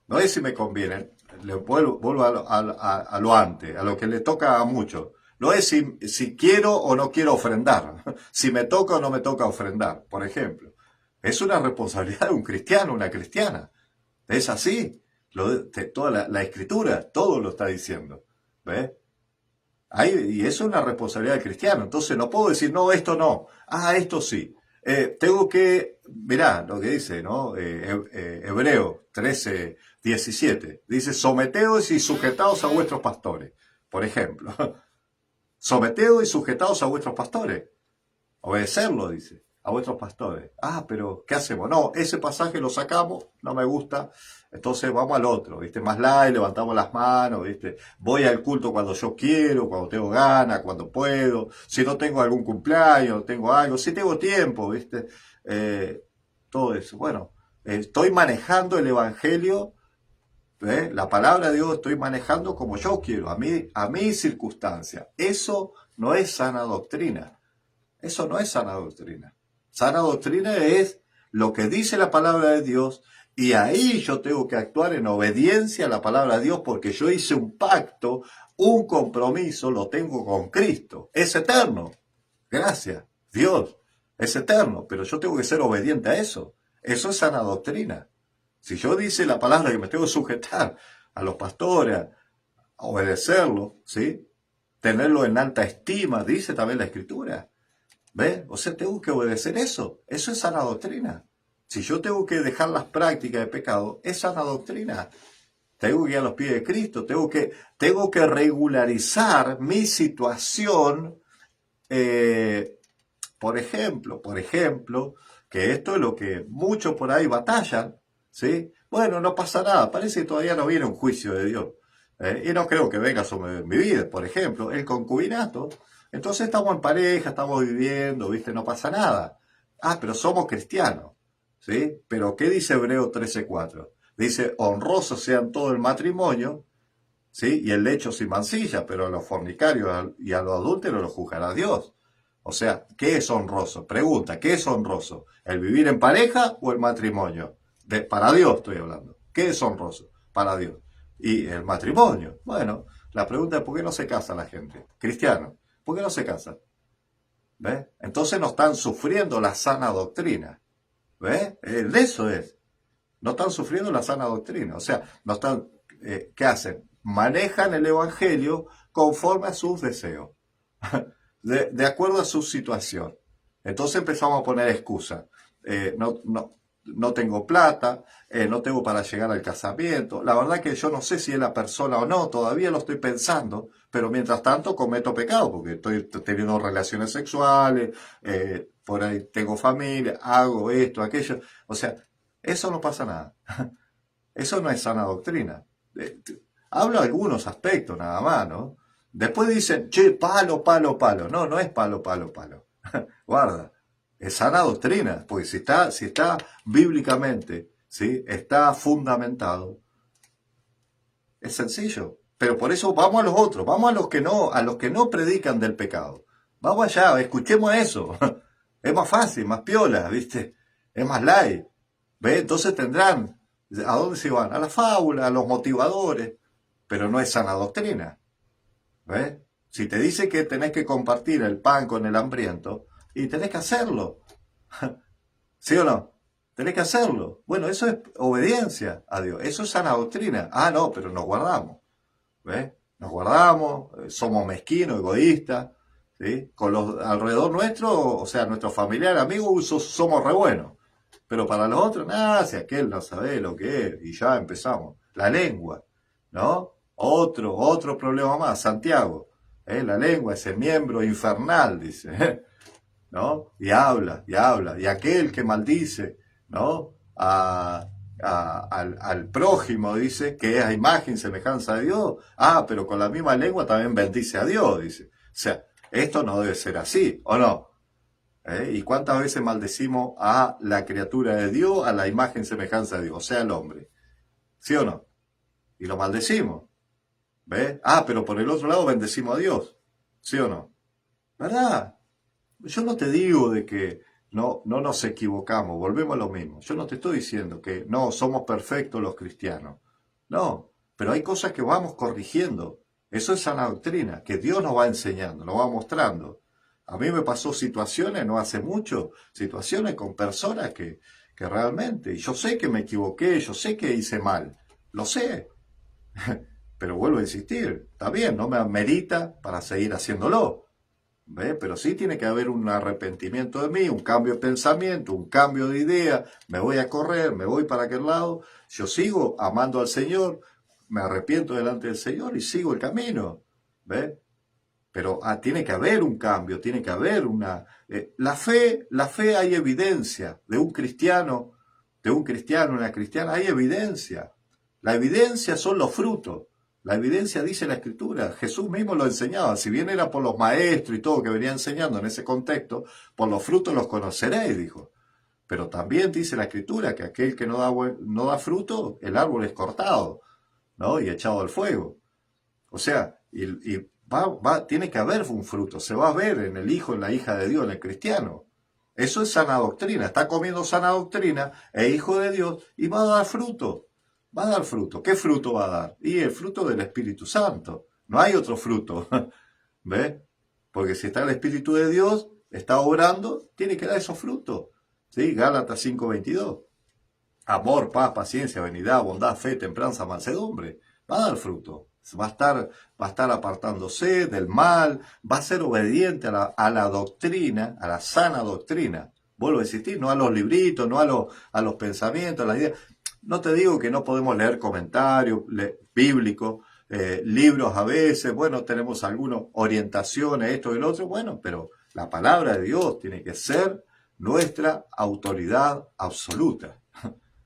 No es si me conviene. Le vuelvo a lo antes, a lo que le toca a muchos. No es si quiero o no quiero ofrendar. Si me toca o no me toca ofrendar, por ejemplo. Es una responsabilidad de un cristiano, una cristiana. Es así. Toda la Escritura, todo lo está diciendo. ¿Ves? Y eso es una responsabilidad del cristiano. Entonces no puedo decir, no, esto no. Esto sí. Tengo que, mirá lo que dice, ¿no? Hebreo 13, 17. Dice, someteos y sujetaos a vuestros pastores. Por ejemplo. Someteos y sujetaos a vuestros pastores. Obedecerlo, dice. A vuestros pastores. Pero ¿qué hacemos? No, ese pasaje lo sacamos, no me gusta, entonces vamos al otro, ¿viste? Más light, levantamos las manos, ¿viste? Voy al culto cuando yo quiero, cuando tengo ganas, cuando puedo, si no tengo algún cumpleaños, tengo algo, si tengo tiempo, ¿viste? Todo eso. Bueno, estoy manejando el evangelio, la palabra de Dios, estoy manejando como yo quiero, a mi circunstancia. Eso no es sana doctrina. Eso no es sana doctrina. Sana doctrina es lo que dice la palabra de Dios, y ahí yo tengo que actuar en obediencia a la palabra de Dios porque yo hice un pacto, un compromiso, lo tengo con Cristo. Es eterno. Gracias, Dios. Es eterno, pero yo tengo que ser obediente a eso. Eso es sana doctrina. Si yo dice la palabra que me tengo que sujetar a los pastores, a obedecerlo, ¿sí? Tenerlo en alta estima, dice también la Escritura. ¿Ves? O sea, tengo que obedecer eso. Eso es sana doctrina. Si yo tengo que dejar las prácticas de pecado, es sana doctrina. Tengo que ir a los pies de Cristo. Tengo que regularizar mi situación. Por ejemplo, que esto es lo que muchos por ahí batallan, ¿sí? Bueno, no pasa nada. Parece que todavía no viene un juicio de Dios. Y no creo que venga sobre mi vida, por ejemplo, el concubinato. Entonces estamos en pareja, estamos viviendo, ¿viste? No pasa nada. Ah, pero somos cristianos, ¿sí? Pero ¿qué dice Hebreo 13:4? Dice, honrosos sean todo el matrimonio, ¿sí? Y el lecho sin mancilla, pero a los fornicarios y a los adúlteros los juzgará Dios. O sea, ¿qué es honroso? Pregunta, ¿qué es honroso? ¿El vivir en pareja o el matrimonio? Para Dios estoy hablando. ¿Qué es honroso? Para Dios. Y el matrimonio. Bueno, la pregunta es ¿por qué no se casa la gente? Cristianos. ¿Por qué no se casan? ¿Ves? Entonces no están sufriendo la sana doctrina. ¿Ves? Eso es. No están sufriendo la sana doctrina. O sea, no están, ¿qué hacen? Manejan el evangelio conforme a sus deseos. De acuerdo a su situación. Entonces empezamos a poner excusas. No tengo plata, no tengo para llegar al casamiento. La verdad que yo no sé si es la persona o no, todavía lo estoy pensando, pero mientras tanto cometo pecado, porque estoy teniendo relaciones sexuales, por ahí tengo familia, hago esto, aquello. O sea, eso no pasa nada. Eso no es sana doctrina. Hablo de algunos aspectos nada más, ¿no? Después dicen, che, palo, palo, palo. No, no es palo, palo, palo. Guarda, es sana doctrina, porque si está bíblicamente, ¿sí? Está fundamentado, es sencillo. Pero por eso vamos a los otros, vamos a los que no predican del pecado. Vamos allá, escuchemos eso. Es más fácil, más piola, ¿viste? Es más light. ¿Ve? Entonces tendrán, ¿a dónde se van? A la fábula, a los motivadores, pero no es sana doctrina. ¿Ves? Si te dice que tenés que compartir el pan con el hambriento, y tenés que hacerlo. ¿Sí o no? Tenés que hacerlo. Bueno, eso es obediencia a Dios. Eso es sana doctrina. Ah, no, pero nos guardamos. ¿Ves? Nos guardamos, somos mezquinos, egoístas. ¿Sí? Con los alrededor nuestro, o sea, nuestros familiares, amigos, somos re buenos. Pero para los otros, nada, si aquel no sabe lo que es. Y ya empezamos. La lengua, ¿no? Otro problema más, Santiago. La lengua, ese miembro infernal, dice. ¿No? Y habla, y habla. Y aquel que maldice, ¿no? Al prójimo, dice, que es a imagen y semejanza de Dios. Ah, pero con la misma lengua también bendice a Dios, dice. O sea, esto no debe ser así, ¿o no? ¿Y cuántas veces maldecimos a la criatura de Dios, a la imagen y semejanza de Dios, o sea, al hombre? ¿Sí o no? Y lo maldecimos. ¿Ves? Ah, pero por el otro lado bendecimos a Dios. ¿Sí o no? ¿Verdad? Yo no te digo de que no nos equivocamos, volvemos a lo mismo. Yo no te estoy diciendo que no somos perfectos los cristianos. No, pero hay cosas que vamos corrigiendo. Eso es sana doctrina, que Dios nos va enseñando, nos va mostrando. A mí me pasó situaciones, no hace mucho, situaciones con personas que realmente, y yo sé que me equivoqué, yo sé que hice mal, lo sé, pero vuelvo a insistir, está bien, no me amerita para seguir haciéndolo. ¿Ve? Pero sí tiene que haber un arrepentimiento de mí, un cambio de pensamiento, un cambio de idea, me voy a correr, me voy para aquel lado, yo sigo amando al Señor, me arrepiento delante del Señor y sigo el camino. ¿Ve? Pero tiene que haber un cambio, tiene que haber una... la fe hay evidencia de un cristiano, una cristiana, hay evidencia. La evidencia son los frutos. La evidencia dice la Escritura. Jesús mismo lo enseñaba. Si bien era por los maestros y todo que venía enseñando en ese contexto, por los frutos los conoceréis, dijo. Pero también dice la Escritura que aquel que no da fruto, el árbol es cortado, ¿no? Y echado al fuego. O sea, tiene que haber un fruto. Se va a ver en el hijo, en la hija de Dios, en el cristiano. Eso es sana doctrina. Está comiendo sana doctrina, es hijo de Dios y va a dar fruto. Va a dar fruto. ¿Qué fruto va a dar? Y el fruto del Espíritu Santo. No hay otro fruto. ¿Ves? Porque si está el Espíritu de Dios, está obrando, tiene que dar esos frutos. ¿Sí? Gálatas 5:22. Amor, paz, paciencia, benignidad, bondad, fe, templanza, mansedumbre. Va a dar fruto. Va a estar apartándose del mal, va a ser obediente a la doctrina, a la sana doctrina. Vuelvo a insistir, no a los libritos, no a los pensamientos, a las ideas. No te digo que no podemos leer comentarios bíblicos, libros a veces, bueno, tenemos algunas orientaciones, esto y lo otro, bueno, pero la palabra de Dios tiene que ser nuestra autoridad absoluta,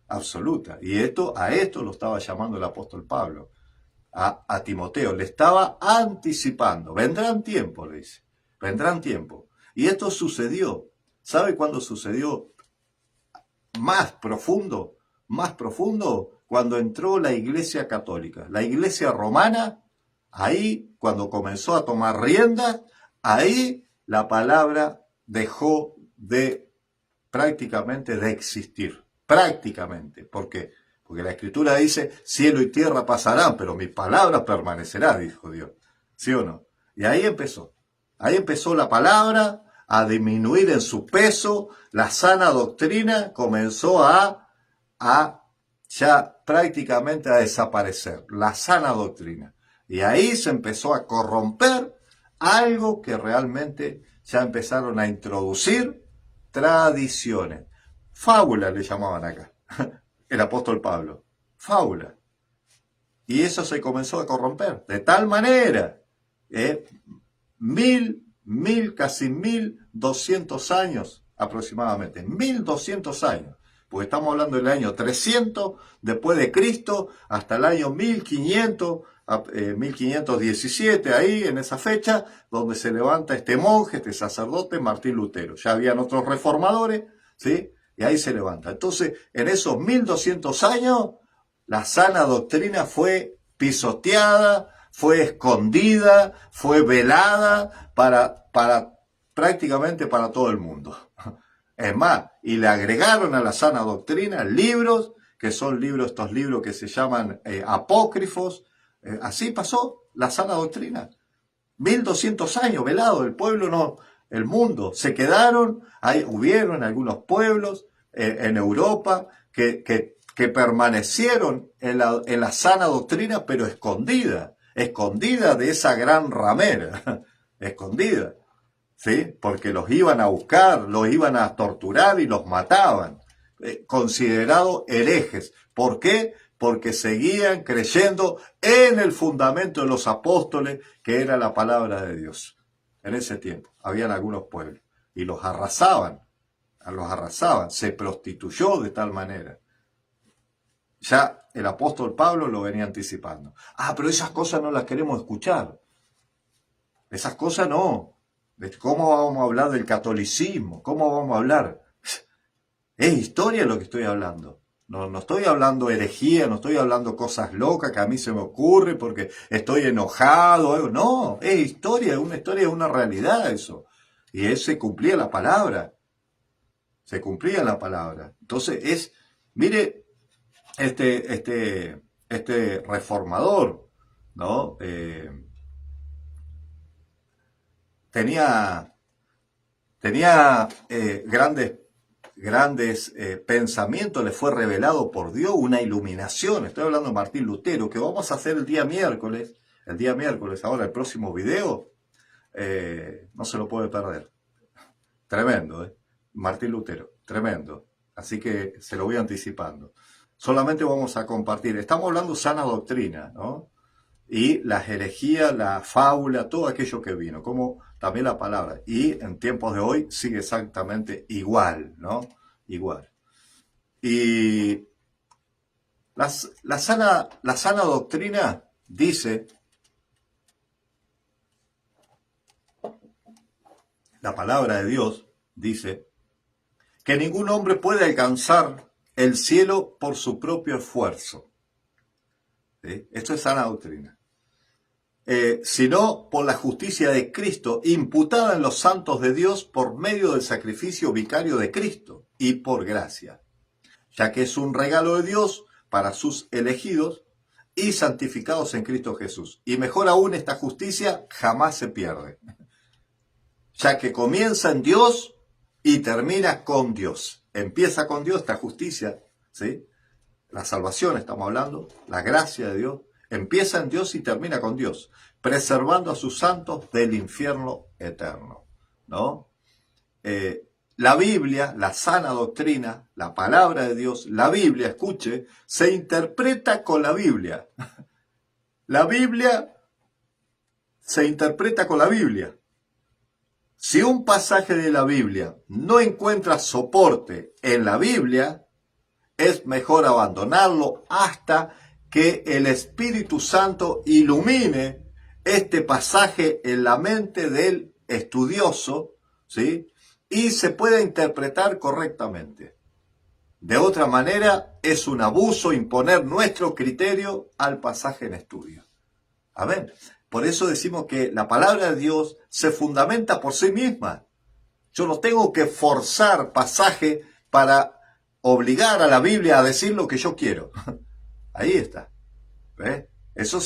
absoluta. Y a esto lo estaba llamando el apóstol Pablo, a Timoteo, le estaba anticipando, vendrán tiempos, le dice, vendrán tiempos. Y esto sucedió. ¿Sabe cuándo sucedió? Más profundo, cuando entró la Iglesia Católica. La Iglesia Romana, ahí, cuando comenzó a tomar rienda, ahí la palabra dejó prácticamente de existir. Prácticamente. ¿Por qué? Porque la Escritura dice, cielo y tierra pasarán, pero mi palabra permanecerá, dijo Dios. ¿Sí o no? Y ahí empezó. Ahí empezó la palabra a disminuir en su peso, la sana doctrina comenzó ya prácticamente a desaparecer, la sana doctrina. Y ahí se empezó a corromper algo que realmente ya empezaron a introducir tradiciones. Fábulas le llamaban acá, el apóstol Pablo. Fábula. Y eso se comenzó a corromper, de tal manera, casi 1200 años aproximadamente, 1200 años, porque estamos hablando del año 300 después de Cristo hasta el año 1517, ahí en esa fecha, donde se levanta este monje, este sacerdote, Martín Lutero. Ya habían otros reformadores, ¿sí? Y ahí se levanta. Entonces, en esos 1200 años, la sana doctrina fue pisoteada, fue escondida, fue velada prácticamente para todo el mundo. Es más, y le agregaron a la sana doctrina libros, que son estos libros que se llaman apócrifos. Así pasó la sana doctrina. 1200 años velado, el mundo. Se quedaron, hubieron algunos pueblos en Europa que permanecieron en la sana doctrina, pero escondida de esa gran ramera, escondida, ¿sí? Porque los iban a buscar, los iban a torturar y los mataban, considerados herejes. ¿Por qué? Porque seguían creyendo en el fundamento de los apóstoles, que era la palabra de Dios. En ese tiempo habían algunos pueblos y los arrasaban, se prostituyó de tal manera. Ya el apóstol Pablo lo venía anticipando. Pero esas cosas no las queremos escuchar. Esas cosas no. ¿Cómo vamos a hablar del catolicismo? ¿Cómo vamos a hablar? Es historia lo que estoy hablando. No estoy hablando herejía, no estoy hablando cosas locas que a mí se me ocurre porque estoy enojado. No, es historia, es una realidad eso. Y se cumplía la palabra. Se cumplía la palabra. Entonces mire, este reformador, ¿no? Tenía grandes pensamientos, le fue revelado por Dios, una iluminación. Estoy hablando de Martín Lutero, que vamos a hacer el día miércoles, ahora el próximo video, no se lo puede perder. Tremendo, Martín Lutero, tremendo. Así que se lo voy anticipando. Solamente vamos a compartir. Estamos hablando sana doctrina, ¿no? Y las herejías, la fábula, todo aquello que vino, como también la palabra. Y en tiempos de hoy sigue exactamente igual, ¿no? Igual. Y la sana doctrina dice, la palabra de Dios dice, que ningún hombre puede alcanzar el cielo por su propio esfuerzo. ¿Sí? Esto es sana doctrina. sino por la justicia de Cristo, imputada en los santos de Dios por medio del sacrificio vicario de Cristo y por gracia, ya que es un regalo de Dios para sus elegidos y santificados en Cristo Jesús. Y mejor aún, esta justicia jamás se pierde, ya que comienza en Dios y termina con Dios. Empieza con Dios esta justicia, ¿sí? La salvación estamos hablando, la gracia de Dios, empieza en Dios y termina con Dios, preservando a sus santos del infierno eterno, ¿no? La Biblia, la sana doctrina, la palabra de Dios, la Biblia, escuche, se interpreta con la Biblia. La Biblia se interpreta con la Biblia. Si un pasaje de la Biblia no encuentra soporte en la Biblia, es mejor abandonarlo hasta que el Espíritu Santo ilumine este pasaje en la mente del estudioso, ¿sí? Y se pueda interpretar correctamente. De otra manera, es un abuso imponer nuestro criterio al pasaje en estudio. Amén. Por eso decimos que la palabra de Dios se fundamenta por sí misma. Yo no tengo que forzar pasaje para obligar a la Biblia a decir lo que yo quiero. Ahí está. ¿Ves? Eso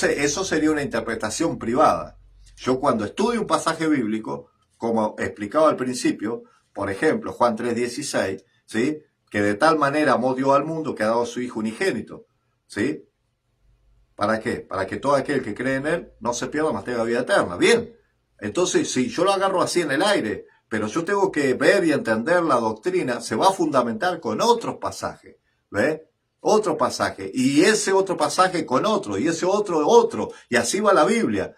sería una interpretación privada. Yo cuando estudio un pasaje bíblico, como explicaba al principio, por ejemplo, Juan 3:16, ¿sí? Que de tal manera amó Dios al mundo que ha dado a su Hijo unigénito, ¿sí? ¿Para qué? Para que todo aquel que cree en Él no se pierda, mas tenga vida eterna. Bien, entonces si yo lo agarro así en el aire, pero yo tengo que ver y entender la doctrina, se va a fundamentar con otros pasajes, ¿ves? Otro pasaje, y ese otro pasaje con otro, y ese otro, y así va la Biblia,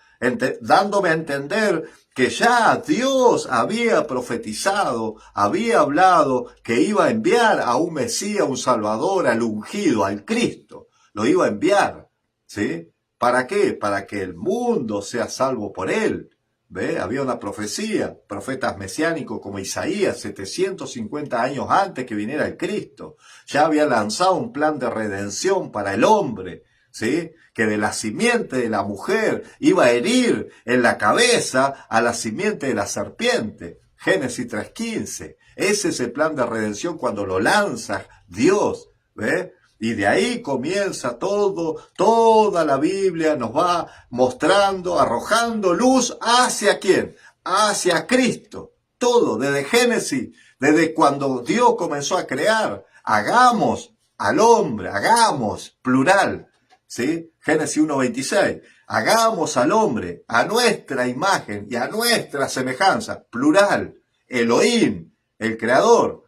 dándome a entender que ya Dios había profetizado, había hablado que iba a enviar a un Mesías, un Salvador, al ungido, al Cristo, lo iba a enviar, ¿sí? ¿Para qué? Para que el mundo sea salvo por él. ¿Ve? Había una profecía, profetas mesiánicos como Isaías, 750 años antes que viniera el Cristo, ya había lanzado un plan de redención para el hombre, ¿sí? Que de la simiente de la mujer iba a herir en la cabeza a la simiente de la serpiente. Génesis 3:15. Ese es el plan de redención cuando lo lanza Dios, ¿ve? Y de ahí comienza toda la Biblia nos va mostrando, arrojando luz hacia ¿quién? Hacia Cristo. Todo, desde Génesis, desde cuando Dios comenzó a crear. Hagamos al hombre, hagamos, plural, ¿sí? Génesis 1:26. Hagamos al hombre a nuestra imagen y a nuestra semejanza, plural. Elohim, el creador,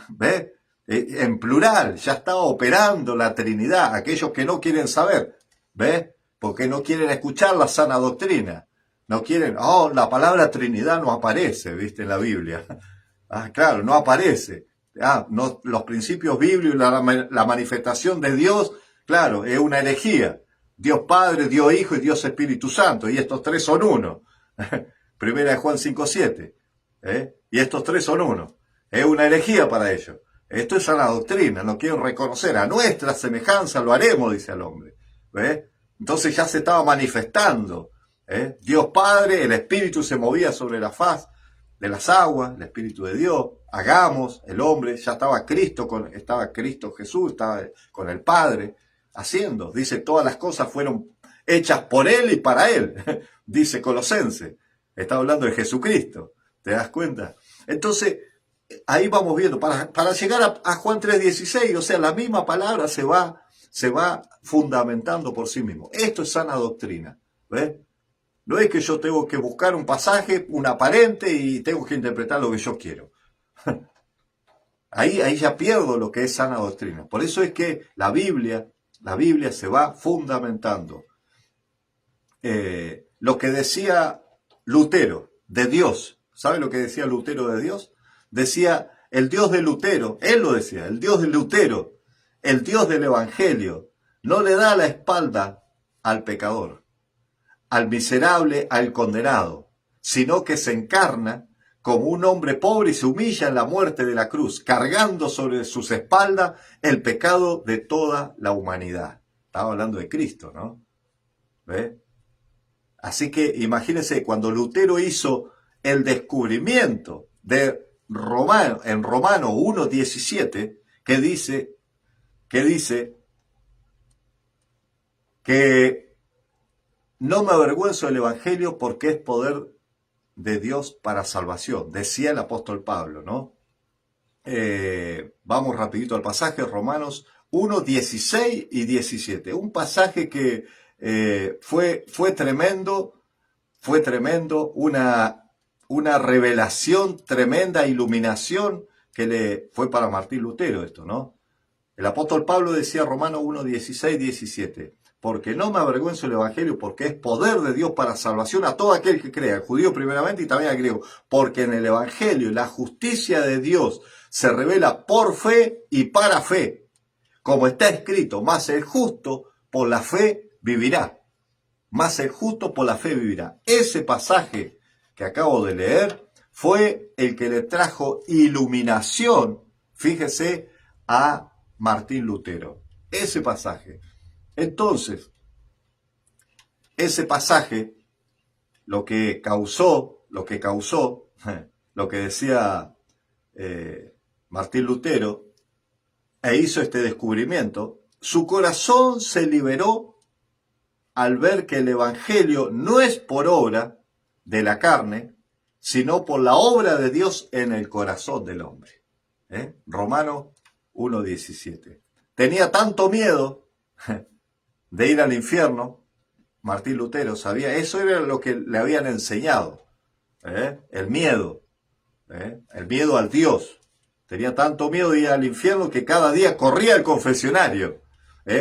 ¿ves? En plural, ya está operando la Trinidad, aquellos que no quieren saber, ¿ves? Porque no quieren escuchar la sana doctrina, no quieren, la palabra Trinidad no aparece, ¿viste? En la Biblia. Ah, claro, no aparece. No, los principios bíblicos, la manifestación de Dios, claro, es una herejía. Dios Padre, Dios Hijo y Dios Espíritu Santo, y estos tres son uno. Primera de Juan 5:7. Y estos tres son uno. Es una herejía para ellos. Esto es sana doctrina, no quieren reconocer. A nuestra semejanza lo haremos, dice el hombre. ¿Ves? Entonces ya se estaba manifestando. Dios Padre, el Espíritu se movía sobre la faz de las aguas, el Espíritu de Dios. Hagamos, el hombre, ya estaba Cristo Jesús, estaba con el Padre, haciendo. Dice, todas las cosas fueron hechas por Él y para Él. Dice Colosense. Está hablando de Jesucristo. ¿Te das cuenta? Entonces, ahí vamos viendo, para llegar a Juan 3:16, o sea, la misma palabra se va fundamentando por sí mismo. Esto es sana doctrina, ¿ves? No es que yo tengo que buscar un pasaje, un aparente, y tengo que interpretar lo que yo quiero. Ahí ya pierdo lo que es sana doctrina. Por eso es que la Biblia se va fundamentando. Lo que decía Lutero de Dios, ¿sabe lo que decía Lutero de Dios? Decía, el Dios de Lutero, él lo decía, el Dios de Lutero, el Dios del Evangelio, no le da la espalda al pecador, al miserable, al condenado, sino que se encarna como un hombre pobre y se humilla en la muerte de la cruz, cargando sobre sus espaldas el pecado de toda la humanidad. Estaba hablando de Cristo, ¿no? ¿Ve? Así que imagínense, cuando Lutero hizo el descubrimiento de Romano, en Romano 1:17, que dice que no me avergüenzo del Evangelio porque es poder de Dios para salvación, decía el apóstol Pablo, ¿no? Vamos rapidito al pasaje, Romanos 1:16 y 17. Un pasaje que fue tremendo, una revelación, tremenda iluminación que le fue para Martín Lutero esto, ¿no? El apóstol Pablo decía Romanos 1:16, 17, porque no me avergüenzo del Evangelio, porque es poder de Dios para salvación a todo aquel que crea, al judío primeramente y también al griego, porque en el Evangelio la justicia de Dios se revela por fe y para fe, como está escrito, más el justo por la fe vivirá, más el justo por la fe vivirá. Ese pasaje que acabo de leer fue el que le trajo iluminación, fíjese, a Martín Lutero. Ese pasaje. Entonces, ese pasaje, lo que decía Martín Lutero, e hizo este descubrimiento, su corazón se liberó al ver que el Evangelio no es por obra de la carne, sino por la obra de Dios en el corazón del hombre. Romanos 1:17. Tenía tanto miedo de ir al infierno, Martín Lutero sabía, eso era lo que le habían enseñado, el miedo al Dios. Tenía tanto miedo de ir al infierno que cada día corría al confesionario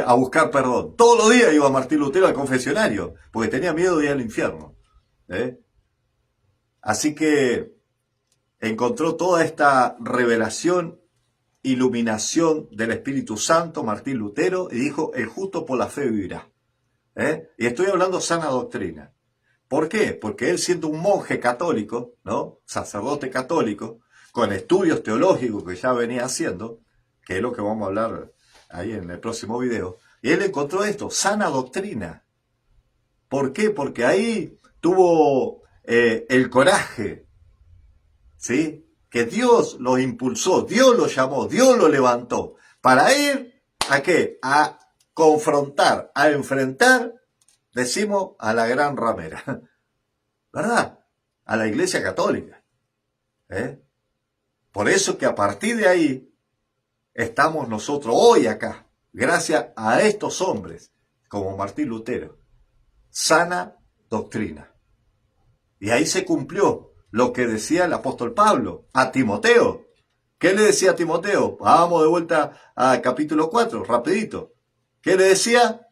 a buscar perdón. Todos los días iba Martín Lutero al confesionario, porque tenía miedo de ir al infierno. Así que encontró toda esta revelación, iluminación del Espíritu Santo, Martín Lutero, y dijo, el justo por la fe vivirá. Y estoy hablando sana doctrina. ¿Por qué? Porque él, siendo un monje católico, ¿no? Sacerdote católico, con estudios teológicos que ya venía haciendo, que es lo que vamos a hablar ahí en el próximo video, y él encontró esto, sana doctrina. ¿Por qué? Porque ahí tuvo el coraje, ¿sí? Que Dios lo impulsó, Dios lo llamó, Dios lo levantó, para ir, ¿a qué? A confrontar, a enfrentar, decimos, a la gran ramera, ¿verdad? A la Iglesia Católica. Por eso que a partir de ahí estamos nosotros hoy acá, gracias a estos hombres, como Martín Lutero. Sana doctrina. Y ahí se cumplió lo que decía el apóstol Pablo a Timoteo. ¿Qué le decía a Timoteo? Vamos de vuelta al capítulo 4, rapidito. ¿Qué le decía?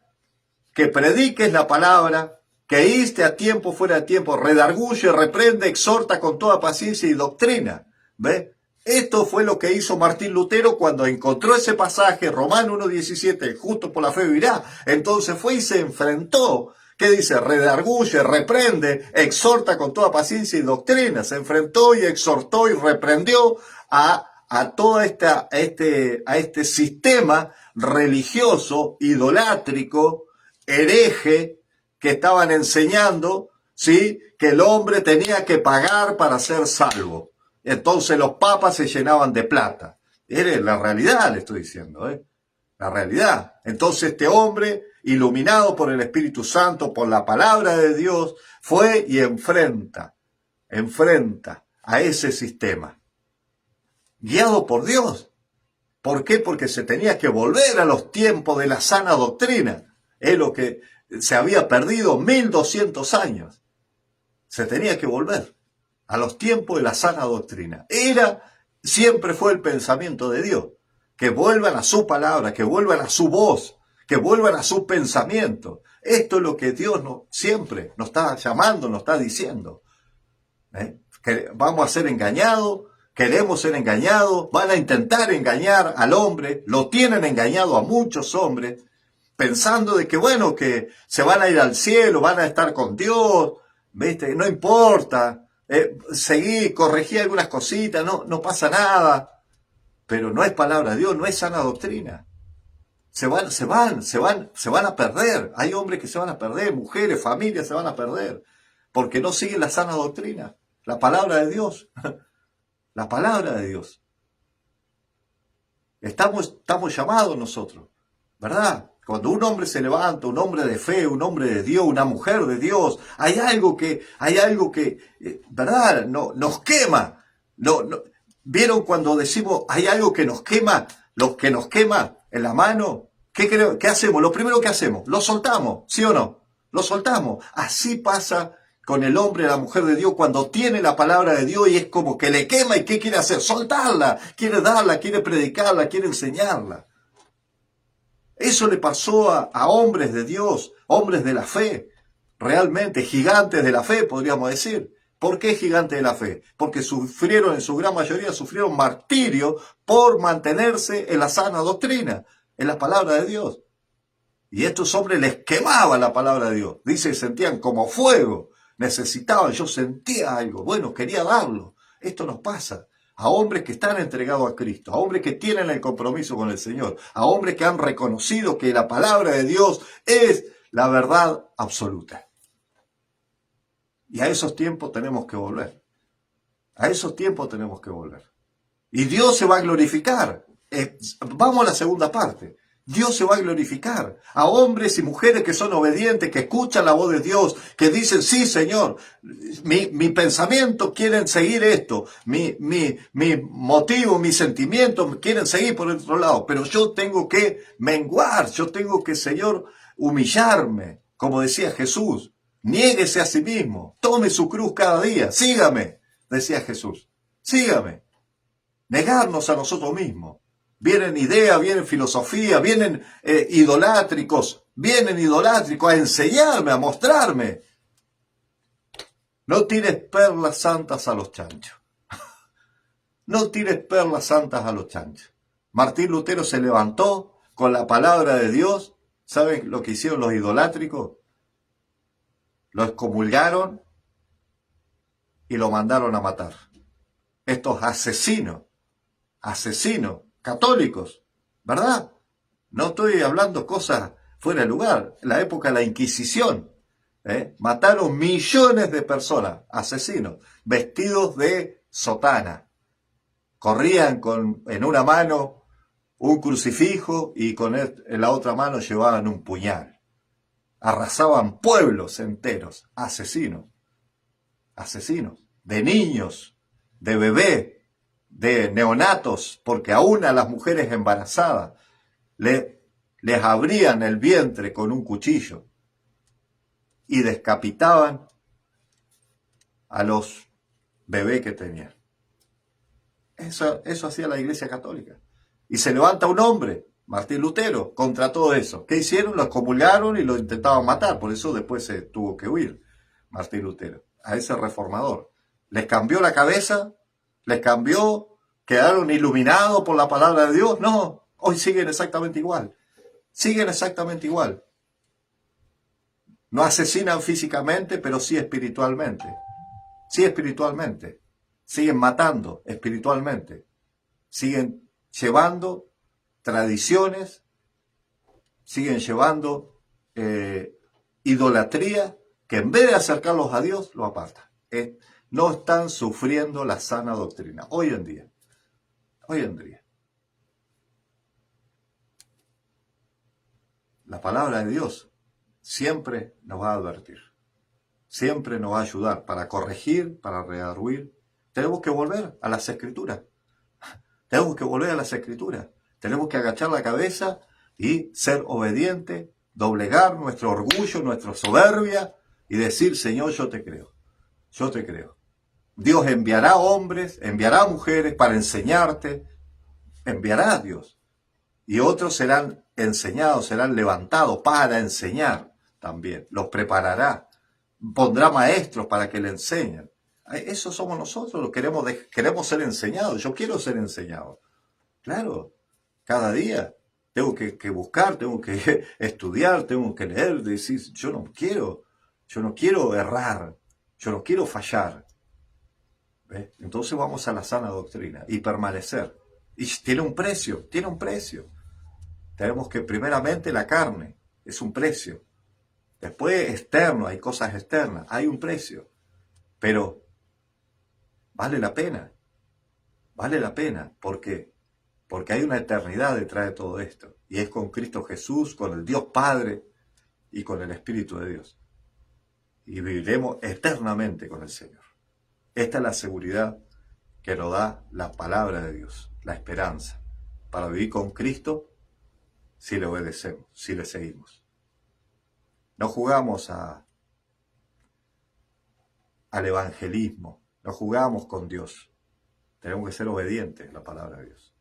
Que prediques la palabra, que iste a tiempo, fuera de tiempo, redarguye, reprende, exhorta con toda paciencia y doctrina. ¿Ve? Esto fue lo que hizo Martín Lutero cuando encontró ese pasaje, Romano 1:17, justo por la fe vivirá. Entonces fue y se enfrentó. ¿Qué dice? Redarguye, reprende, exhorta con toda paciencia y doctrina. Se enfrentó y exhortó y reprendió a todo este sistema religioso, idolátrico, hereje, que estaban enseñando, ¿sí? Que el hombre tenía que pagar para ser salvo. Entonces los papas se llenaban de plata. Es la realidad, le estoy diciendo, la realidad. Entonces este hombre, iluminado por el Espíritu Santo, por la palabra de Dios, fue y enfrenta a ese sistema. Guiado por Dios. ¿Por qué? Porque se tenía que volver a los tiempos de la sana doctrina. Es lo que se había perdido 1200 años. Se tenía que volver a los tiempos de la sana doctrina. Siempre fue el pensamiento de Dios. Que vuelvan a su palabra, que vuelvan a su voz, que vuelvan a su pensamiento. Esto es lo que Dios siempre nos está llamando, nos está diciendo. Que vamos a ser engañados, queremos ser engañados, van a intentar engañar al hombre, lo tienen engañado a muchos hombres, pensando de que, bueno, que se van a ir al cielo, van a estar con Dios, ¿viste? No importa. Seguí, corregí algunas cositas, no pasa nada, pero no es palabra de Dios, no es sana doctrina. se van a perder. Hay hombres que se van a perder, mujeres, familias se van a perder, porque no siguen la sana doctrina, la palabra de Dios, la palabra de Dios. Estamos llamados nosotros, ¿verdad? Cuando un hombre se levanta, un hombre de fe, un hombre de Dios, una mujer de Dios, hay algo que, ¿verdad? No, nos quema. ¿Vieron cuando decimos hay algo que nos quema? Lo que nos quema en la mano. ¿Qué hacemos? Lo primero que hacemos, lo soltamos, ¿sí o no? Lo soltamos. Así pasa con el hombre, la mujer de Dios, cuando tiene la palabra de Dios y es como que le quema. ¿Y qué quiere hacer? Soltarla, quiere darla, quiere predicarla, quiere enseñarla. Eso le pasó a hombres de Dios, hombres de la fe, realmente gigantes de la fe, podríamos decir. ¿Por qué gigantes de la fe? Porque en su gran mayoría, sufrieron martirio por mantenerse en la sana doctrina, en la palabra de Dios. Y a estos hombres les quemaba la palabra de Dios. Dice, sentían como fuego, necesitaban, yo sentía algo, bueno, quería darlo. Esto nos pasa a hombres que están entregados a Cristo, a hombres que tienen el compromiso con el Señor, a hombres que han reconocido que la palabra de Dios es la verdad absoluta. Y a esos tiempos tenemos que volver. A esos tiempos tenemos que volver. Y Dios se va a glorificar. Vamos a la segunda parte. Dios se va a glorificar a hombres y mujeres que son obedientes, que escuchan la voz de Dios, que dicen, sí, Señor, mi pensamiento quieren seguir esto, mi motivo, mis sentimientos quieren seguir por el otro lado, pero yo tengo que menguar, yo tengo que, Señor, humillarme, como decía Jesús, niéguese a sí mismo, tome su cruz cada día, sígame, decía Jesús, sígame, negarnos a nosotros mismos. Vienen ideas, vienen filosofía, vienen idolátricos a enseñarme, a mostrarme. No tires perlas santas a los chanchos. No tires perlas santas a los chanchos. Martín Lutero se levantó con la palabra de Dios. ¿Saben lo que hicieron los idolátricos? Lo excomulgaron y lo mandaron a matar. Estos asesinos católicos, ¿verdad? No estoy hablando cosas fuera de lugar. En la época de la Inquisición, mataron millones de personas, asesinos, vestidos de sotana. Corrían en una mano un crucifijo y en la otra mano llevaban un puñal. Arrasaban pueblos enteros, asesinos, de niños, de bebés, de neonatos, porque aún a las mujeres embarazadas les abrían el vientre con un cuchillo y decapitaban a los bebés que tenían. Eso hacía la Iglesia Católica. Y se levanta un hombre, Martín Lutero, contra todo eso. ¿Qué hicieron? Lo excomulgaron y lo intentaban matar. Por eso después se tuvo que huir Martín Lutero, a ese reformador. Les cambió la cabeza, les cambió, quedaron iluminados por la palabra de Dios. No, hoy siguen exactamente igual. Siguen exactamente igual. No asesinan físicamente, pero sí espiritualmente. Sí espiritualmente. Siguen matando espiritualmente. Siguen llevando tradiciones, siguen llevando idolatría, que en vez de acercarlos a Dios, lo apartan. No están sufriendo la sana doctrina. Hoy en día. La palabra de Dios siempre nos va a advertir. Siempre nos va a ayudar para corregir, para redarguir. Tenemos que volver a las Escrituras. Tenemos que volver a las Escrituras. Tenemos que agachar la cabeza y ser obedientes, doblegar nuestro orgullo, nuestra soberbia y decir, Señor, yo te creo. Yo te creo. Dios enviará hombres, enviará mujeres para enseñarte. Enviará a Dios. Y otros serán enseñados, serán levantados para enseñar también. Los preparará. Pondrá maestros para que le enseñen. Eso somos nosotros, queremos ser enseñados. Yo quiero ser enseñado. Claro, cada día tengo que buscar, tengo que estudiar, tengo que leer, decir, yo no quiero errar, yo no quiero fallar. ¿Ves? Entonces vamos a la sana doctrina y permanecer. Y tiene un precio. Tenemos que primeramente la carne, es un precio. Después externo, hay cosas externas, hay un precio. Pero vale la pena, vale la pena. ¿Por qué? Porque hay una eternidad detrás de todo esto. Y es con Cristo Jesús, con el Dios Padre y con el Espíritu de Dios. Y viviremos eternamente con el Señor. Esta es la seguridad que nos da la palabra de Dios, la esperanza, para vivir con Cristo si le obedecemos, si le seguimos. No jugamos al evangelismo, no jugamos con Dios. Tenemos que ser obedientes a la palabra de Dios.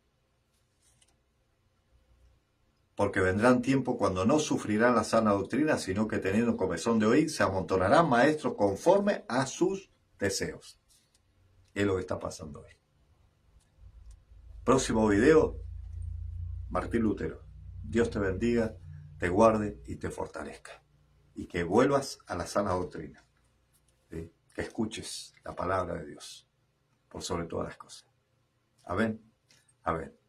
Porque vendrán tiempos cuando no sufrirán la sana doctrina, sino que teniendo comezón de oír, se amontonarán maestros conforme a sus deseos. Es lo que está pasando hoy. Próximo video, Martín Lutero. Dios te bendiga, te guarde y te fortalezca. Y que vuelvas a la sana doctrina. ¿Sí? Que escuches la palabra de Dios por sobre todas las cosas. Amén. Amén.